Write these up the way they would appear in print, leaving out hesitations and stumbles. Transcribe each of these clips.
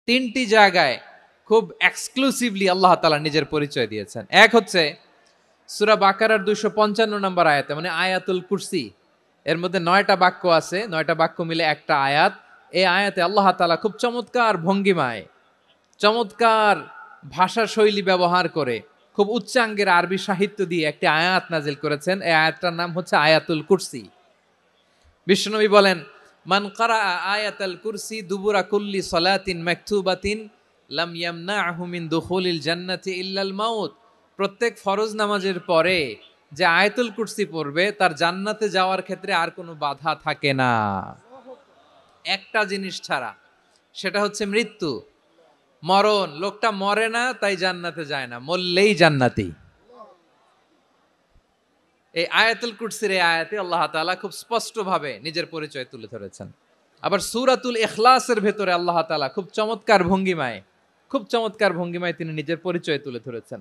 তিনটি জায়গায় খুব এক্সক্লুসিভলি আল্লাহ তাআলা নিজের পরিচয় দিয়েছেন। এক হচ্ছে সূরা বাকারার 255 নম্বর আয়াতে, মানে আয়াতুল কুরসি। এর মধ্যে 9টা বাক্য আছে, 9টা বাক্য মিলে একটা আয়াত। এই আয়াতে আল্লাহ তাআলা খুব চমৎকার ভঙ্গিমায়, চমৎকার ভাষা শৈলী ব্যবহার করে, খুব উচ্চাঙ্গের আরবি সাহিত্য দিয়ে একটি আয়াত নাজিল করেছেন। এই আয়াতটার নাম হচ্ছে আয়াতুল কুরসি। বিশ্বনবী বলেন, মান কারাআ আয়াতাল কুরসি দুবুরা কুল্লি সালাতিন মাকতুবাতিন লাম ইয়ামনাহু মিন দুখুলিল জান্নাতি ইল্লাল মাউত। প্রত্যেক ফরজ নামাজের পরে যে আয়াতুল কুরসি পড়বে তার জান্নাতে যাওয়ার ক্ষেত্রে আর কোনো বাধা থাকে না, একটা জিনিস ছাড়া, সেটা হচ্ছে মৃত্যু, মরণ। লোকটা মরে না তাই জান্নাতে যায় না, মরলেই জান্নাতি। এই আয়াতুল কুরসির এই আয়াতে আল্লাহ তাআলা খুব স্পষ্টভাবে নিজের পরিচয় তুলে ধরেছেন। আবার সূরাতুল ইখলাসের ভেতরে আল্লাহ তাআলা খুব চমৎকার ভঙ্গিমায় তিনি নিজের পরিচয় তুলে ধরেছেন।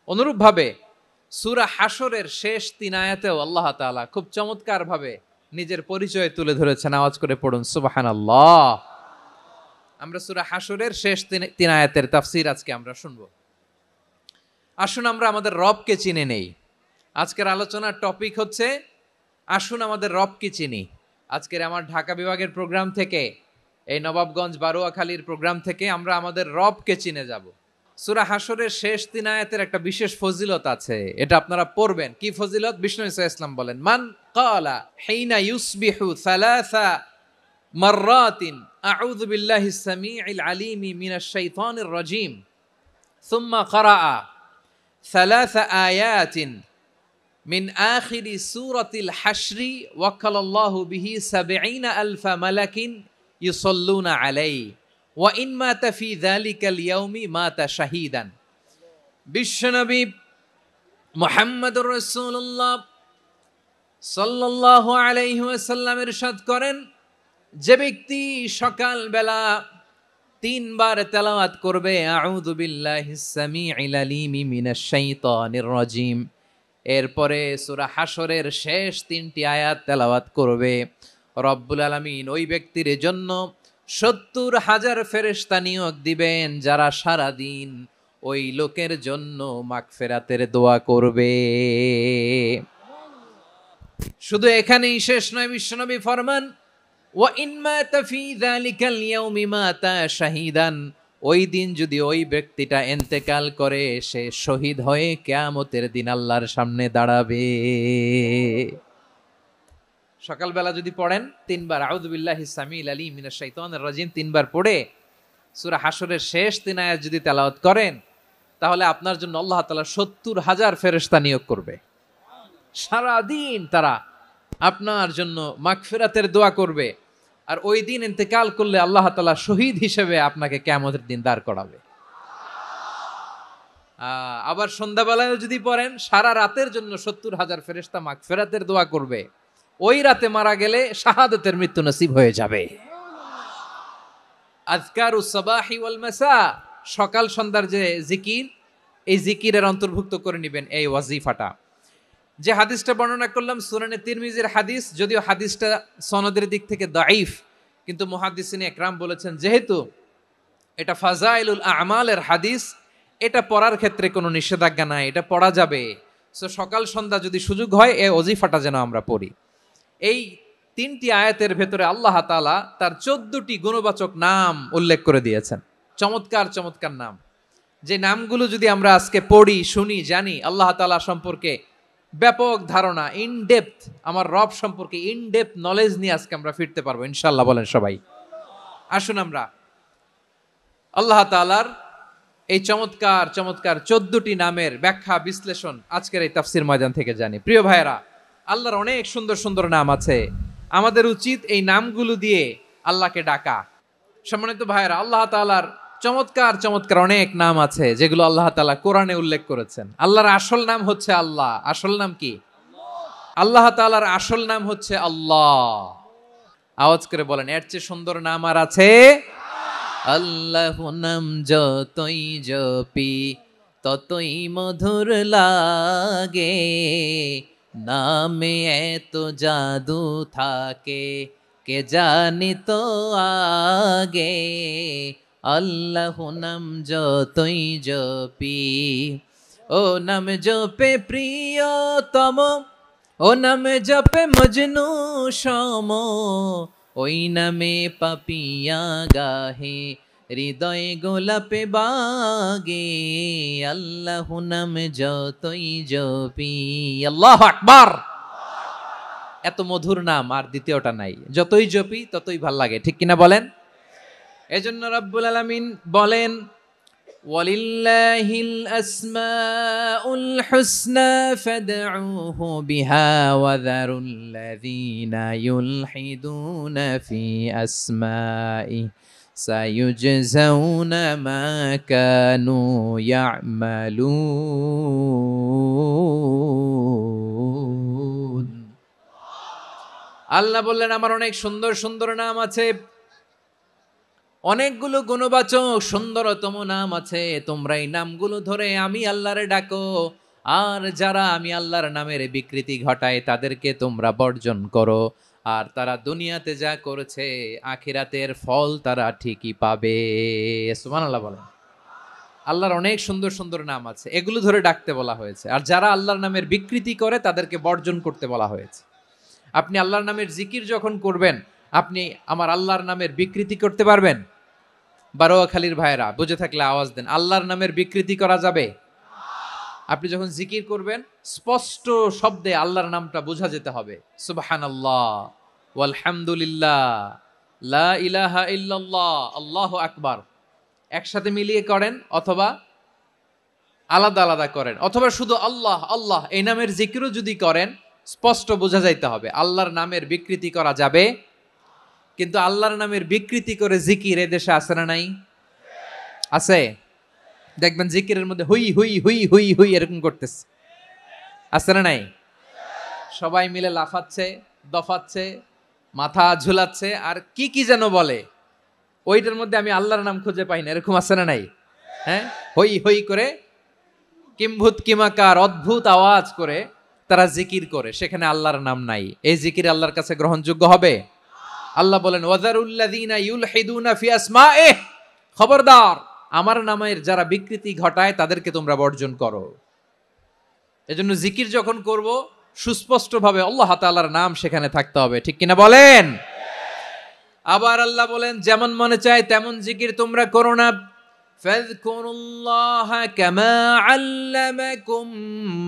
অনুরূপভাবে সূরা হাশরের শেষ 3 আয়াতেও আল্লাহ তাআলা খুব চমৎকার ভাবে নিজের পরিচয় তুলে ধরেছেন। আওয়াজ করে পড়ুন সুবহানাল্লাহ। আমরা সূরা হাশরের শেষ 3 আয়াতের তাফসীর আজকে আমরা শুনবো। আসুন আমরা আমাদের রবকে চিনে নেই। আজকের আলোচনার টপিক হচ্ছে আসুন আমাদের রবকে চিনি। আজকের আমার ঢাকা বিভাগের প্রোগ্রাম থেকে, এই নবাবগঞ্জ বারোয়াখালীর প্রোগ্রাম থেকে আমরা আমাদের রবকে চিনে যাব। সূরা হাশরের শেষ 3 আয়াতের একটা বিশেষ ফজিলত আছে, এটা আপনারা পড়বেন। কি ফজিলত? বিষ্ণু ইসা ইসলাম বলেন, মান ক্বালা হিনা ইউসবিহু সালাসা মাররাতিন আউযু বিল্লাহিস সামিউল আলিম মিনাশ শাইতানির রাজীম সুম্মা ক্বারাআ সালাসা আয়াতিন মিন আখিরি সূরাতিল হাশরি ওয়াক্কালাল্লাহু বিহি ৭০,০০০ মালাকিন ইউসাল্লুনা আলাইহি ওয়া ইন মাতা ফি যালিকাল ইয়াউমি মাতা শাহীদান। বিশ্বনবী মুহাম্মদুর রাসূলুল্লাহ সাল্লাল্লাহু আলাইহি ওয়াসাল্লাম ইরশাদ করেন, যে ব্যক্তি সকালবেলা 3 বার তেলাওয়াত করবে আউযু বিল্লাহিস সামিউল আলিম মিনাশ শাইতানির রাজীম, এরপরে সূরা হাশরের শেষ 3টি আয়াত তেলাওয়াত করবে, রব্বুল আলামিন ওই ব্যক্তির জন্য ৭০,০০০ ফেরেশতা নিয়োগ দিবেন যারা সারা দিন ওই লোকের জন্য মাগফিরাতের দোয়া করবে। শুধু এখানেই শেষ নয়, বিশ্বনবী ফরমান, ওয়া ইন মাতা ফি যালিকাল ইয়াউমি মাতা শাহীদান, ওই দিন যদি ওই ব্যক্তিটা ইন্তেকাল করে সে শহীদ হয়ে কিয়ামতের দিন আল্লাহর সামনে দাঁড়াবে। সকালবেলা যদি পড়েন 3 বার আউযু বিল্লাহিস সামিউল আলিম মিনাশ শাইতানির রাজীম 3 বার পড়ে সূরা হাশরের শেষ 3 আয়াত যদি তেলাওয়াত করেন, তাহলে আপনার জন্য আল্লাহ তাআলা ৭০,০০০ ফেরেশতা নিয়োগ করবে। সারা দিন তারা আপনার জন্য মাগফিরাতের দোয়া করবে। আর ওই দিন ইন্তেকাল করলে আল্লাহ তাআলা শহীদ হিসেবে আপনাকে কিয়ামতের দিন দাঁড় করাবে। আবার সন্ধ্যাবেলায় যদি পড়েন, সারা রাতের জন্য ৭০,০০০ ফেরেশতা মাগফিরাতের দোয়া করবে। ওই রাতে মারা গেলে শাহাদাতের মৃত্যু নসিব হয়ে যাবে। আযকারুস সাবাহি ওয়াল মাসা, সকাল সন্ধ্যার যে জিকির, এই জিকিরের অন্তর্ভুক্ত করে নেবেন এই ওয়াজিফাটা। যে হাদিসটা বর্ণনা করলাম সুনানে তিরমিজির হাদিস, যদিও হাদিসটা সনদের দিক থেকে দাঈফ, কিন্তু মুহাদ্দিসিনে একরাম বলেছেন যেহেতু এটা ফাজাইলুল আমালের হাদিস, এটা পড়ার ক্ষেত্রে কোনো নিষেধাজ্ঞা নাই, এটা পড়া যাবে। সো সকাল সন্ধ্যা যদি সুযোগ হয় এই ওয়াজিফাটা যেন আমরা পড়ি। এই 3টি আয়াতের ভেতরে আল্লাহ তাআলা তার 14টি গুণবাচক নাম উল্লেখ করে দিয়েছেন, চমৎকার চমৎকার নাম। যে নামগুলো যদি আমরা আজকে পড়ি, শুনি, জানি, আল্লাহ তাআলা সম্পর্কে ব্যাপক ধারণা, ইন ডেপথ, আমার রব সম্পর্কে ইন ডেপথ নলেজ নিয়ে আজকে আমরা ফিরতে পারবো ইনশাআল্লাহ। বলেন সবাই। আসুন আমরা আল্লাহ তাআলার এই চমৎকার চমৎকার 14টি নামের ব্যাখ্যা বিশ্লেষণ আজকের এই তাফসীর ময়দান থেকে জানি। প্রিয় ভাইয়েরা, আল্লাহর অনেক সুন্দর সুন্দর নাম আছে, আমাদের উচিত এই নামগুলো দিয়ে আল্লাহকে ডাকা। সম্মানিত ভাইয়েরা, আল্লাহ তাআলার চমৎকার চমৎকার অনেক নাম আছে যেগুলো আল্লাহ তাআলা কোরআনে উল্লেখ করেছেন। আল্লাহর আসল নাম হচ্ছে আল্লাহ। আসল নাম কি? আল্লাহ তাআলার আসল নাম হচ্ছে আল্লাহ। আওয়াজ করে বলেন, এর চেয়ে সুন্দর নাম আর আছে? আল্লাহ নাম যতই জপি ততই মধুর লাগে, নামে এত জাদু থাকে কে জানি তো আগে, আল্লাহ নাম যতই জপি, ও নাম জপে প্রিয়তম, ও নাম জপে মজনু সম, ওই নামে পাপিয়া গাহে হৃদয়ে গোলাপে বাগে, আল্লাহ নাম যতই জপি। আল্লাহু আকবার। এত মধুর নাম আর দ্বিতীয়টা নাই, যতই জপি ততই ভাল লাগে, ঠিক কিনা বলেন? এজন্য রব্বুল আলামিন বলেন, ওয়ালিল্লাহিল আসমাউল হুসনা ফাদউহু বিহা ওয়া যারুল্লাযীনা ইউলহিদুনা ফি আসমাইহি সায়ুজজাউনা মা কানু ইয়ামালুন। আল্লাহ বললেন, আমার অনেক সুন্দর সুন্দর নাম আছে, অনেকগুলো গুণবাচক সুন্দরতম নাম আছে, তোমরা এই নামগুলো ধরে আমি আল্লাহরে ডাকো, আর যারা আমি আল্লাহর নামের বিকৃতি ঘটায় তাদেরকে তোমরা বর্জন করো, আর তারা দুনিয়াতে যা করেছে আখিরাতের ফল তারা ঠিকই পাবে। সুবহানাল্লাহ বলেন। আল্লাহর অনেক সুন্দর সুন্দর নাম আছে, এগুলো ধরে ডাকতে বলা হয়েছে, আর যারা আল্লাহর নামের বিকৃতি করে তাদেরকে বর্জন করতে বলা হয়েছে। আপনি আল্লাহর নামের জিকির যখন করবেন, আপনি আমার আল্লাহর নামের বিকৃতি করতে পারবেন? বারোয়াখালীর ভাইয়েরা বুঝে থাকলে আওয়াজ দেন, আল্লাহর নামের বিকৃতি করা যাবে? আপনি যখন জিকির করবেন স্পষ্ট শব্দে আল্লাহর নামটা বোঝা যেতে হবে। সুবহানাল্লাহ, ওয়ালহামদুলিল্লাহ, লা ইলাহা ইল্লাল্লাহ, আল্লাহু আকবার, একসাথে মিলিয়ে করেন অথবা আলাদা আলাদা করেন, অথবা শুধু আল্লাহ আল্লাহ এই নামের জিকিরও যদি করেন স্পষ্ট বোঝা যাইতে হবে। আল্লাহর নামের বিকৃতি করা যাবে, কিন্তু আল্লাহর নামের বিকৃতি করে জিকির এদেশে আছে না নাই? আছে। দেখবেন জিকিরের মধ্যে হুই হুই হুই হুই হুই এরকম করতেছে, আছে না নাই? সবাই মিলে লাফাচ্ছে, দফাচ্ছে, মাথা ঝুলাচ্ছে, আর কি কি যেন বলে, ওইটার মধ্যে আমি আল্লাহর নাম খুঁজে পাই না, এরকম আছে না নাই? হ্যাঁ, হই হই করে কিম্ভূত কিমাকার অদ্ভুত আওয়াজ করে তারা জিকির করে, সেখানে আল্লাহর নাম নাই। এই জিকির আল্লাহর কাছে গ্রহণযোগ্য হবে? আল্লাহ বলেন, ওয়াযারুল্লাযীনা ইউলহিদুনা ফি আসমাইহি, খবরদার আমার নামের যারা বিকৃতি ঘটায় তাদেরকে তোমরা বর্জন করো। এজন্য জিকির যখন করব সুস্পষ্টভাবে আল্লাহ তাআলার নাম সেখানে থাকতে হবে, ঠিক কিনা বলেন? আবার আল্লাহ বলেন, যেমন মনে চায় তেমন জিকির তোমরা করো না। ফাযকুরুল্লাহা কামা আল্লামাকুম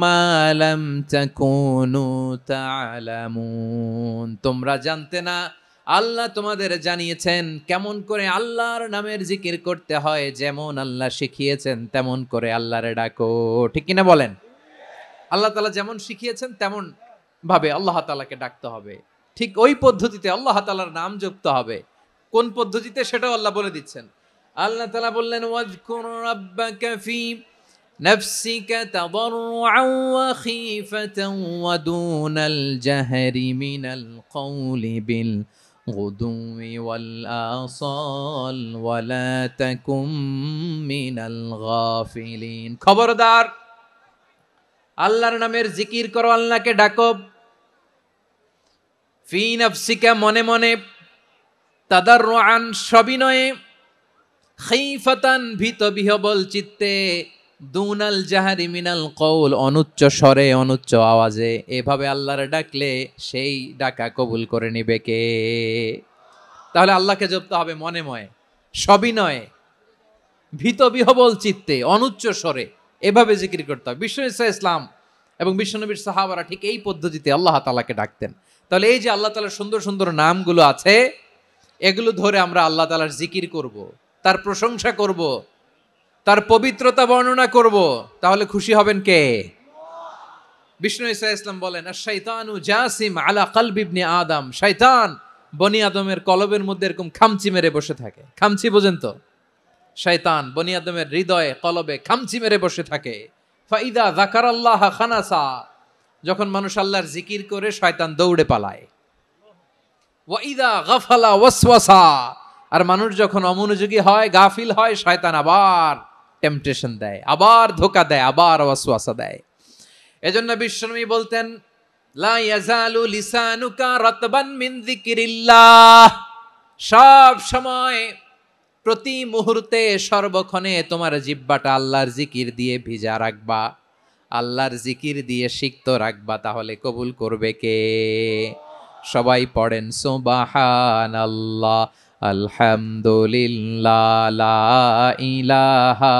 মা লাম তাকুনু তা'লামুন, তোমরা জানতে না, আল্লাহ তোমাদের জানিয়েছেন কেমন করে আল্লাহর নামের জিকির করতে হয়, যেমন আল্লাহ শিখিয়েছেন তেমন করে আল্লাহরে ডাকো, ঠিক কিনা বলেন? আল্লাহ তাআলা যেমন শিখিয়েছেন তেমন ভাবে আল্লাহ তাআলাকে ডাকতে হবে, ঠিক ওই পদ্ধতিতে আল্লাহ তাআলার নাম জপতে হবে। কোন পদ্ধতিতে সেটাও আল্লাহ বলে দিচ্ছেন। আল্লাহ তাআলা বললেন, ওয়াযকুর রাব্বাকা ফি নাফসিকা তাদাররুআন ওয়া খীফাতান ওয়া দুনাল জাহরি মিনাল কওলি বিল গুদুই ওয়াল আসাল ওয়া লা তাকুম মিনাল গাফিলিন। খবরদার আল্লাহর নামের জিকির করো, আল্লাহকে ডাকো। ফি নাফসিকা মনে মনে, তাদাররুআন সবিনয়ে, খাইফাতান ভীত বিহবল চিত্তে, দুনাল জাহারি মিনাল কওল অনুচ্চ স্বরে অনুচ্চ আওয়াজে, এভাবে আল্লাহরে ডাকলে সেই ডাকা কবুল করে নিবে কে? তাহলে আল্লাহকে জপতে হবে মনে মনে, সবিনয়ে, ভীত বিহবল চিত্তে, অনুচ্চ স্বরে, এভাবে জিকির করতে হবে। বিষ্ণু ইসলাম এবং বিশ্বনবীর সাহাবারা ঠিক এই পদ্ধতিতে আল্লাহ তাআলাকে ডাকতেন। তাহলে এই যে আল্লাহ তাআলার সুন্দর সুন্দর নামগুলো আছে, এগুলো ধরে আমরা আল্লাহ তাআলার জিকির করব, তার প্রশংসা করব, তার পবিত্রতা বর্ণনা করব, তাহলে খুশি হবেন কে? বিষ্ণু ইসলাম বলেন, আশ-শাইতানু জাসিম আলা কলবি ইবনে আদম, শয়তান বনি আদমের কলবের মধ্যে এরকম খামচি মেরে বসে থাকে। খামচি বোঝেন তো? শয়তান বনি আদমের হৃদয়ে কলবে খামচি মেরে বসে থাকে। ফাইদা যাকারাল্লাহ খানাসা, যখন মানুষ আল্লাহর জিকির করে শয়তান দৌড়ে পালায়। ওয়াইদা গাফালা ওয়াসওয়াসা, আর মানুষ যখন অমনোযোগী হয়, গাফিল হয়, শয়তান আবার টেম্পটেশন দেয়, আবার ধোঁকা দেয়, আবার ওয়াসওয়াসা দেয়। এজন্য বিশ্বনবী বলতেন, লা ইয়াজালু লিসানুকা রাতবান মিন যিকরিল্লাহ, সব সময় প্রতি মুহূর্তে সর্বক্ষণে তোমার জিহ্বাটা আল্লাহর জিকির দিয়ে ভিজা রাখবা, আল্লাহর জিকির দিয়ে সিক্ত রাখবা, তাহলে কবুল করবে কে? সবাই পড়েন সুবহানাল্লাহ, আলহামদুলিল্লাহ, লা ইলাহা,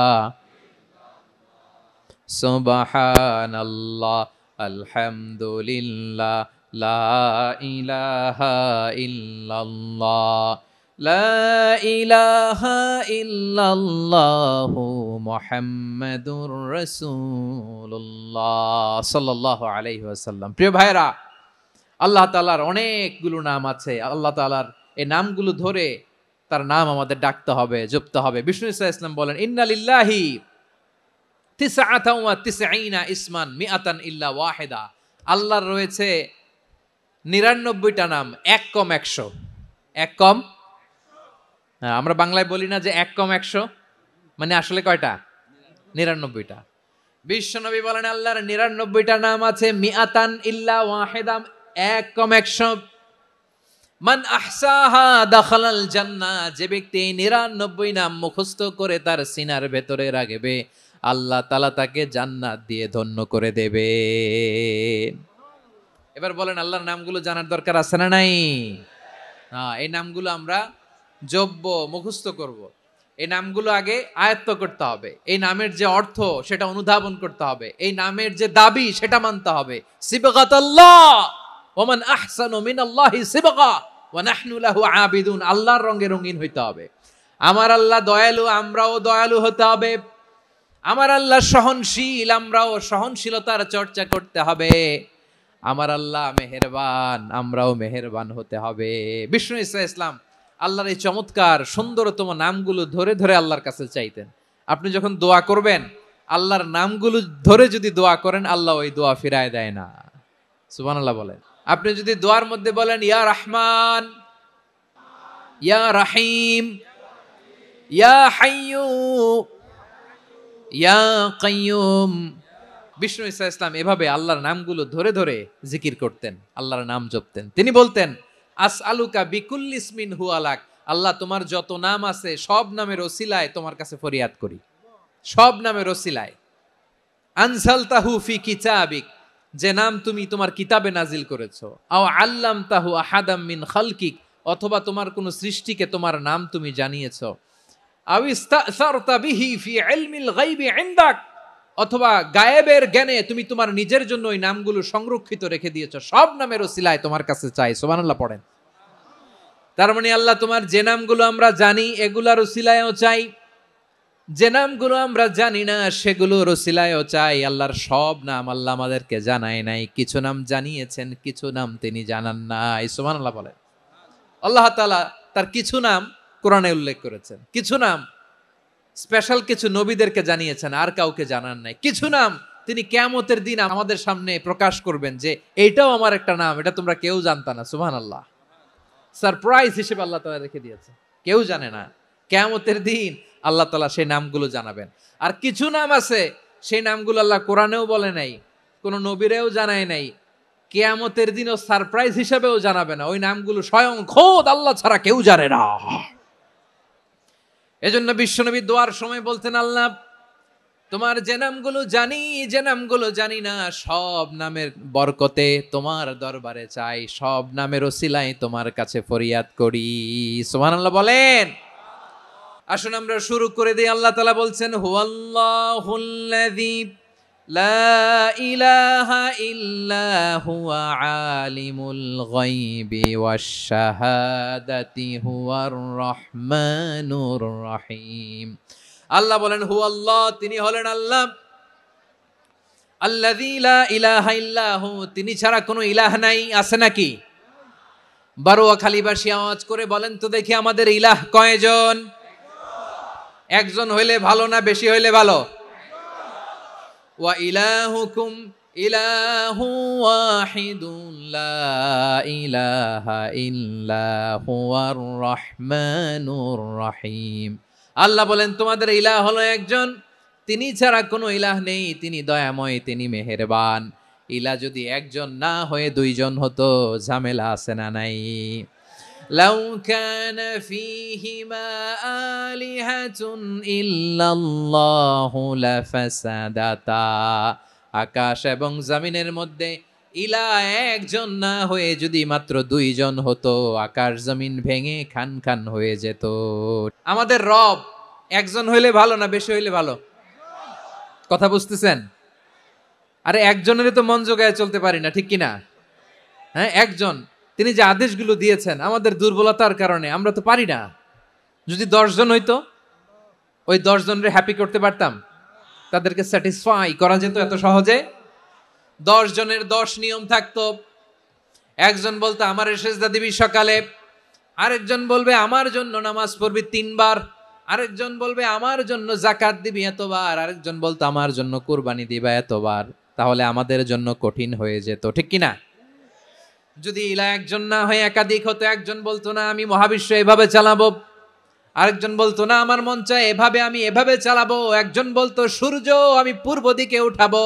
সুবহানাল্লাহ, আলহামদুলিল্লাহ, লা ইলাহা ইল্লাল্লাহ, লা ইলাহা ইল্লাল্লাহু মুহাম্মাদুর রাসূলুল্লাহ সাল্লাল্লাহু আলাইহি ওয়াসাল্লাম। প্রিয় ভাইরা, আল্লাহ তাআলার অনেকগুলো নাম আছে। আল্লাহ তাআলার এই নামগুলো ধরে তার নাম আমাদের ডাকতে হবে, জপতে হবে। বিষ্ণু ইসলাম বলেন, ইন্না লিল্লাহি তিসআতাও ওয়া তিসঈনা ইসমান মিআতান ইল্লা ওয়াহিদা। আল্লাহর রয়েছে 99টা নাম, এক কম 100। এক কম, আমরা বাংলায় বলি না যে এক কম 100, মানে আসলে কয়টা? 99টা। বিশ্বনবী বলেন আল্লাহর 99টা নাম আছে, মিআতান ইল্লা ওয়াহিদা, এক কম 100। মান আহসাহা দাখালাল জান্নাহ, যে ব্যক্তি 99 নাম মুখস্থ করে তার সিনার ভেতরে রাখবে, আল্লাহ তাআলা তাকে জান্নাত দিয়ে ধন্য করে দেবে। এবার বলেন, আল্লাহর নামগুলো জানার দরকার আছে না নাই? এই নামগুলো আমরা জপব, মুখস্থ করব। এই নামগুলো আগে আয়ত্ত করতে হবে। এই নামের যে অর্থ সেটা অনুধাবন করতে হবে। এই নামের যে দাবি সেটা মানতে হবে। সিবগাতাল্লাহ ওয়া মান আহসানু মিনাল্লাহি সিবগা ওয়া নাহনু লাহু আবিদুন। আল্লাহর রঙে রঙিন হইতে হবে। আমার আল্লাহ দয়ালু, আমরাও দয়ালু হতে হবে। আমার আল্লাহ সহনশীল, আমরাও সহনশীলতার চর্চা করতে হবে। আমার আল্লাহ মেহেরবান, আমরাও মেহেরবান হতে হবে। বিষ্ণু ইসলাম আল্লাহর এই চমৎকার সুন্দরতম নামগুলো ধরে ধরে আল্লাহর কাছে চাইতেন। আপনি যখন দোয়া করবেন, আল্লাহর নামগুলো ধরে যদি দোয়া করেন, আল্লাহ ওই দোয়া ফিরায় দেয় না। সুবহানাল্লাহ বলেন। আপনি যদি দোয়ার মধ্যে বলেন ইয়া রহমান, ইয়া রহিম, ইয়া হাইয়্যু, ইয়া কাইয়্যুম। বিষ্ণু ইসলাম এভাবে আল্লাহর নামগুলো ধরে ধরে জিকির করতেন, আল্লাহর নাম জপতেন। তিনি বলতেন, আসআলুকা বিকুল্লি ইসমিন হুয়া লাক, আল্লাহ তোমার যত নাম আছে সব নামের ওসিলায় তোমার কাছে ফরিয়াদ করি, সব নামের ওসিলায়। আনসালতাহু ফি কিতাবিক, যে নাম তুমি তোমার কিতাবে নাজিল করেছো। আও আল্লামতাহু আহাদাম মিন খালকিক, অথবা তোমার কোন সৃষ্টিকে তোমার নাম তুমি জানিয়েছো। আও ইস্তাসারতা বিহি ফি ইলমিল গায়বি ইনদাক, অথবা গায়েবের জ্ঞানে তুমি তোমার নিজের জন্য ওই নামগুলো সংরক্ষিত রেখে দিয়েছো। সব নামের ওসিলায় তোমার কাছে চাই। সুবহানাল্লাহ পড়েন। তার মানে আল্লাহ তোমার যে নামগুলো আমরা জানি এগুলার ওসিলায়ও চাই, যে নামগুলো আমরা জানি না সেগুলোর ওসিলায়ও চাই। আল্লাহর সব নাম আল্লাহ আমাদেরকে জানায় নাই, কিছু নাম জানিয়েছেন, কিছু নাম তিনি জানান নাই। সুবহানাল্লাহ বলেন। আল্লাহ তাআলা তার কিছু নাম কোরআনে উল্লেখ করেছেন, কিছু নাম স্পেশাল কিছু নবীদেরকে জানিয়েছেন, আর কাউকে জানান নাই। কিছু নাম তিনি কিয়ামতের দিন আমাদের সামনে প্রকাশ করবেন যে এইটাও আমার একটা নাম, এটা তোমরা কেউ জানতা না। সুবহানাল্লাহ। সারপ্রাইজ হিসেবে আল্লাহ তাআলা রেখে দিয়েছে, কেউ জানে না। কিয়ামতের দিন আল্লাহ তাআলা সেই নামগুলো জানাবেন। আর কিছু নাম আছে সেই নামগুলো আল্লাহ কোরআনেও বলে নাই, কোনো নবীরেও জানায় নাই, কিয়ামতের দিনও সারপ্রাইজ হিসেবেও জানাবে না। ওই নামগুলো স্বয়ং খোদ আল্লাহ ছাড়া কেউ জানে না। এজন্য বিশ্বনবী দোয়ার সময় বলতেন, আল্লাহ তোমার যে নামগুলো জানি, যে নামগুলো জানি না, সব নামের বরকতে তোমার দরবারে চাই, সব নামের ওসিলায় তোমার কাছে ফরিয়াদ করি। সুবহানাল্লাহ বলেন। আসুন আমরা শুরু করে দিই। আল্লাহ তাআলা বলছেন, হুয়াল্লাহুল্লাযী লা ইলাহা ইল্লা হুয়া আলিমুল গায়বি ওয়াশ শাহাদাতি হুয়ার রহমানুর রহিম। আল্লাহ বলেন, হুয়াল্লাহ, তিনি হলেন আল্লাহ, আল্লাযী লা ইলাহা ইল্লা হু, তিনি ছাড়া কোনো ইলাহ নাই। আছে নাকি? বারোয়াখালীবাসী আওয়াজ করে বলেন তো দেখি, আমাদের ইলাহ কয়জন? একজন হইলে ভালো না বেশি হইলে ভালো? ওয়া ইলাহুকুম ইলাহু ওয়াহিদুন লা ইলাহা ইল্লা হুয়ার রহমানুর রহিম। আল্লাহ বলেন, তোমাদের ইলাহ হলো একজন, তিনি ছাড়া কোনো ইলাহ নেই, তিনি দয়াময়, তিনি মেহেরবান। ইলাহ যদি একজন না হয়ে দুইজন হতো, ঝামেলা আছে না নাই? লাউ কানা ফীহিমা আলিহাতুন ইল্লাল্লাহু লাফাসাদাতা, আকাশ এবং জমিনের মধ্যে ইলাহ একজন না হয়ে যদি মাত্র দুইজন হতো, আকাশ জমিন ভেঙে খান খান হয়ে যেত। আমাদের রব একজন হইলে ভালো না বেশি হইলে ভালো? কথা বুঝতেছেন? আরে একজনের তো মন জোগায় চলতে পারি না, ঠিক কিনা? হ্যাঁ, একজন, তিনি যে আদেশগুলো দিয়েছেন আমাদের দুর্বলতার কারণে আমরা তো পারি না। যদি 10 জন হইতো, ওই 10 জনের হ্যাপি করতে পারতাম, তাদেরকে স্যাটিসফাই করা যেত এত সহজে? 10 জনের 10 নিয়ম থাকতো। একজন বলতো আমার সেজদা দিবি সকালে, আরেকজন বলবে আমার জন্য নামাজ পড়বি 3 বার, আরেকজন বলবে আমার জন্য যাকাত দিবি এতবার, আরেকজন বলতো আমার জন্য কুরবানি দিবা এতবার। তাহলে আমাদের জন্য কঠিন হয়ে যেত, ঠিক কিনা? যদি ইলা একজন না হয়ে একাধিক হতো, একজন বলতো না আমি মহাবিশ্ব এভাবে চালাবো, আরেকজন বলতো না আমার মন চায় এভাবে, আমি এভাবে চালাবো, একজন বলতো সূর্য আমি পূর্ব দিকে উঠাবো,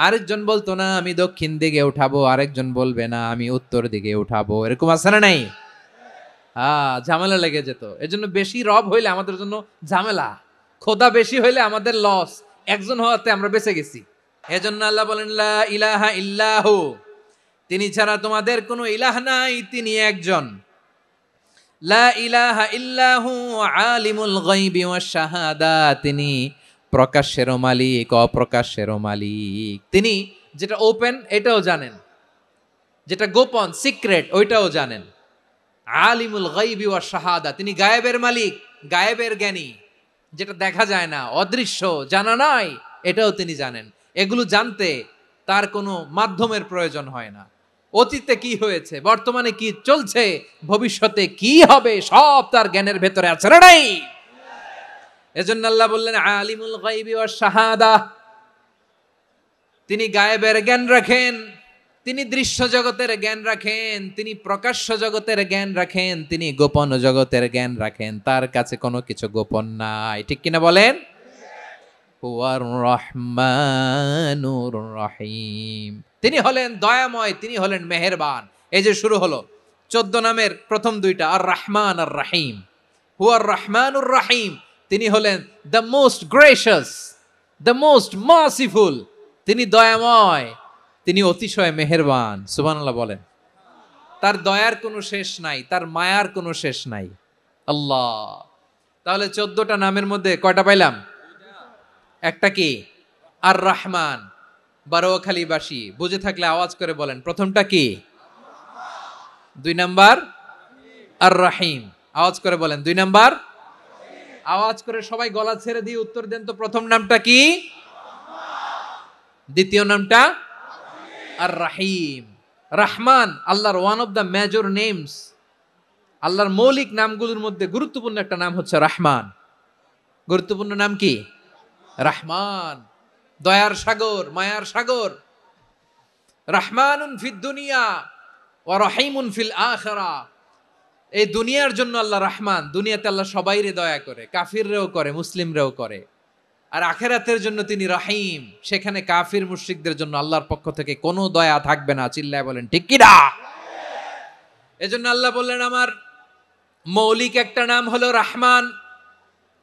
আরেকজন বলতো না আমি দক্ষিণ দিকে উঠাবো, আরেকজন বলবে না আমি উত্তর দিকে উঠাবো। এরকম আছে না নাই? ঝামেলা লেগে যেত। এজন্য বেশি রব হইলে আমাদের জন্য ঝামেলা, খোদা বেশি হইলে আমাদের লস। একজন হওয়াতে আমরা বেঁচে গেছি। এজন্য আল্লাহ বলেন লা ইলাহা ইল্লাহু, তিনি ছাড়া তোমাদের কোনো ইলাহ নাই, তিনি একজন। লা ইলাহা ইল্লাহু আলিমুল গায়বি ওয়াশ শাহাদা, তিনি প্রকাশ্যেরও মালিক অপ্রকাশ্যেরও মালিক। তিনি যেটা ওপেন এটাও জানেন, যেটা গোপন সিক্রেট ওইটাও জানেন। আলিমুল গায়বি ওয়াশ শাহাদা, তিনি গায়েবের মালিক, গায়েবের জ্ঞানী, যেটা দেখা যায় না, অদৃশ্য, জানা নাই, এটাও তিনি জানেন। এগুলো জানতে তার কোনো মাধ্যমের প্রয়োজন হয় না। অতীতে কি হয়েছে, বর্তমানে কি চলছে, ভবিষ্যতে কি হবে, সব তার জ্ঞানের ভেতরে আছে না নাই? এজন্য আল্লাহ বললেন আলিমুল গায়বি ওয়াশ শাহাদা, তিনি গায়েবের জ্ঞান রাখেন, তিনি দৃশ্য জগতের জ্ঞান রাখেন, তিনি প্রকাশ্য জগতের জ্ঞান রাখেন, তিনি গোপন জগতের জ্ঞান রাখেন। তার কাছে কোনো কিছু গোপন নাই, ঠিক কিনা বলেন? হুয়ার রহমানুর রহিম, তিনি হলেন দয়াময়, তিনি হলেন মেহেরবান। এই যে শুরু হলো 14 নামের প্রথম দুইটা, আর রহমান আর রহিম। হুয়ার রহমানুর রহিম, তিনি হলেন the most gracious, the most merciful, তিনি দয়াময়, তিনি অতিশয় মেহেরবান। সুবহানাল্লাহ বলেন। তার দয়ার কোনো শেষ নাই, তার মায়ার কোনো শেষ নাই। আল্লাহ, তাহলে 14টা নামের মধ্যে কয়টা পাইলাম? একটা কি? আর রহমান। বারোয়াখালীবাসী বুঝে থাকলে আওয়াজ করে বলেন, প্রথমটা কি? 2 নাম্বার আর রহিম। আওয়াজ করে বলেন 2 নাম্বার। আওয়াজ করে সবাই গলা ছেড়ে দিয়ে উত্তর দেন তো, প্রথম নামটা কি? দ্বিতীয় নামটা? আর রহিম। রহমান আল্লাহর one of the major names, আল্লাহর মৌলিক নামগুলোর মধ্যে গুরুত্বপূর্ণ একটা নাম হচ্ছে রহমান। গুরুত্বপূর্ণ নাম কি? রহমান, দয়ার সাগর, মায়ার সাগর। রহমানুন ফিদ দুনিয়া ওয়া রহিমুন ফিল আখিরা। এই দুনিয়ার জন্য আল্লাহ রহমান, দুনিয়াতে আল্লাহ সবাইরে দয়া করে, কাফিররেও করে, মুসলিমরেও করে। আর আখিরাতের জন্য তিনি রহিম, সেখানে কাফির মুশরিকদের জন্য আল্লাহর পক্ষ থেকে কোনো দয়া থাকবে না। চিল্লায় বলেন ঠিক কি না? এজন্য আল্লাহ বললেন আমার মৌলিক একটা নাম হলো রহমান।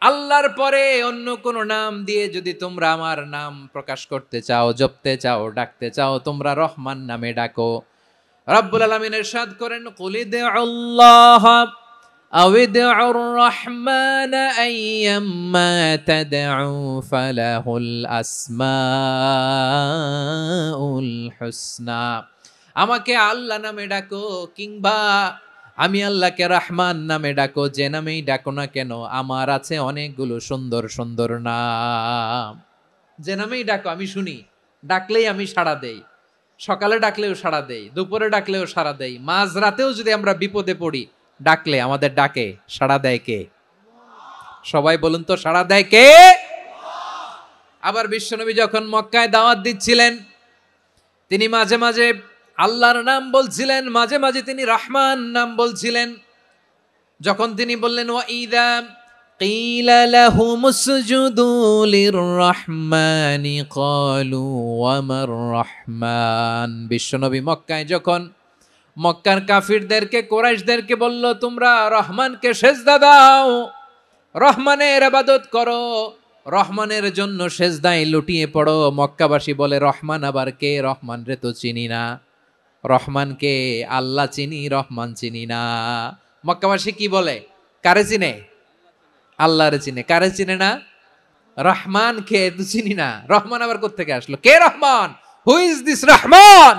আল্লাহর পরে অন্য কোন নাম দিয়ে যদি তোমরা আমার নাম প্রকাশ করতে চাও, জপতে চাও, ডাকতে চাও, তোমরা রহমান নামে ডাকো। রব্বুল আলামিন ইরশাদ করেন কুলিদুল্লাহ আউদিউর রহমান আইয়াম্মা তাদউ ফালাহুল আসমাউল হুসনা। আমাকে আল্লাহ নামে ডাকো, কিংবা আমি আল্লাহকে রহমান নামে ডাকো, যে নামেই ডাকো না কেন আমার আছে অনেকগুলো সুন্দর সুন্দর নাম। যে নামেই ডাকো আমি শুনি, ডাকলেই আমি সাড়া দেই। সকালে ডাকলেও সাড়া দেই, দুপুরে ডাকলেও সাড়া দেই, মাঝ রাতেও যদি আমরা বিপদে পড়ি, ডাকলে আমাদের ডাকে সাড়া দেয় কে? সবাই বলুন তো, সাড়া দেয় কে? আবার বিশ্বনবী যখন মক্কায় দাওয়াত দিচ্ছিলেন, তিনি মাঝে মাঝে আল্লাহর নাম বলছিলেন, মাঝে মাঝে তিনি রহমান নাম বলছিলেন। যখন তিনি বললেন ওয়াইদা কিলা লাহুমুসজুদু লিররহমানি ক্বালু ওয়ামার রহমান, বিশ্বনবী মক্কায় যখন মক্কার কাফিরদেরকে, কুরাইশদেরকে বলল, তোমরা রহমানকে সেজদা দাও, রহমানের ইবাদত করো, রহমানের জন্য সেজদায় লুটিয়ে পড়ো। মক্কাবাসী বলে, রহমান আবার কে? রহমান রে তো চিনি না। রহমান কে? আল্লাহ চিনি, রহমান চিনি না। মক্কাবাসী কি বলে? কারে চিনে? আল্লাহরে চিনে। কারে চিনে না? রহমান কে তো চিনি না। রহমান আবার কোত্থেকে আসলো? কে Rahman? Who is this Rahman?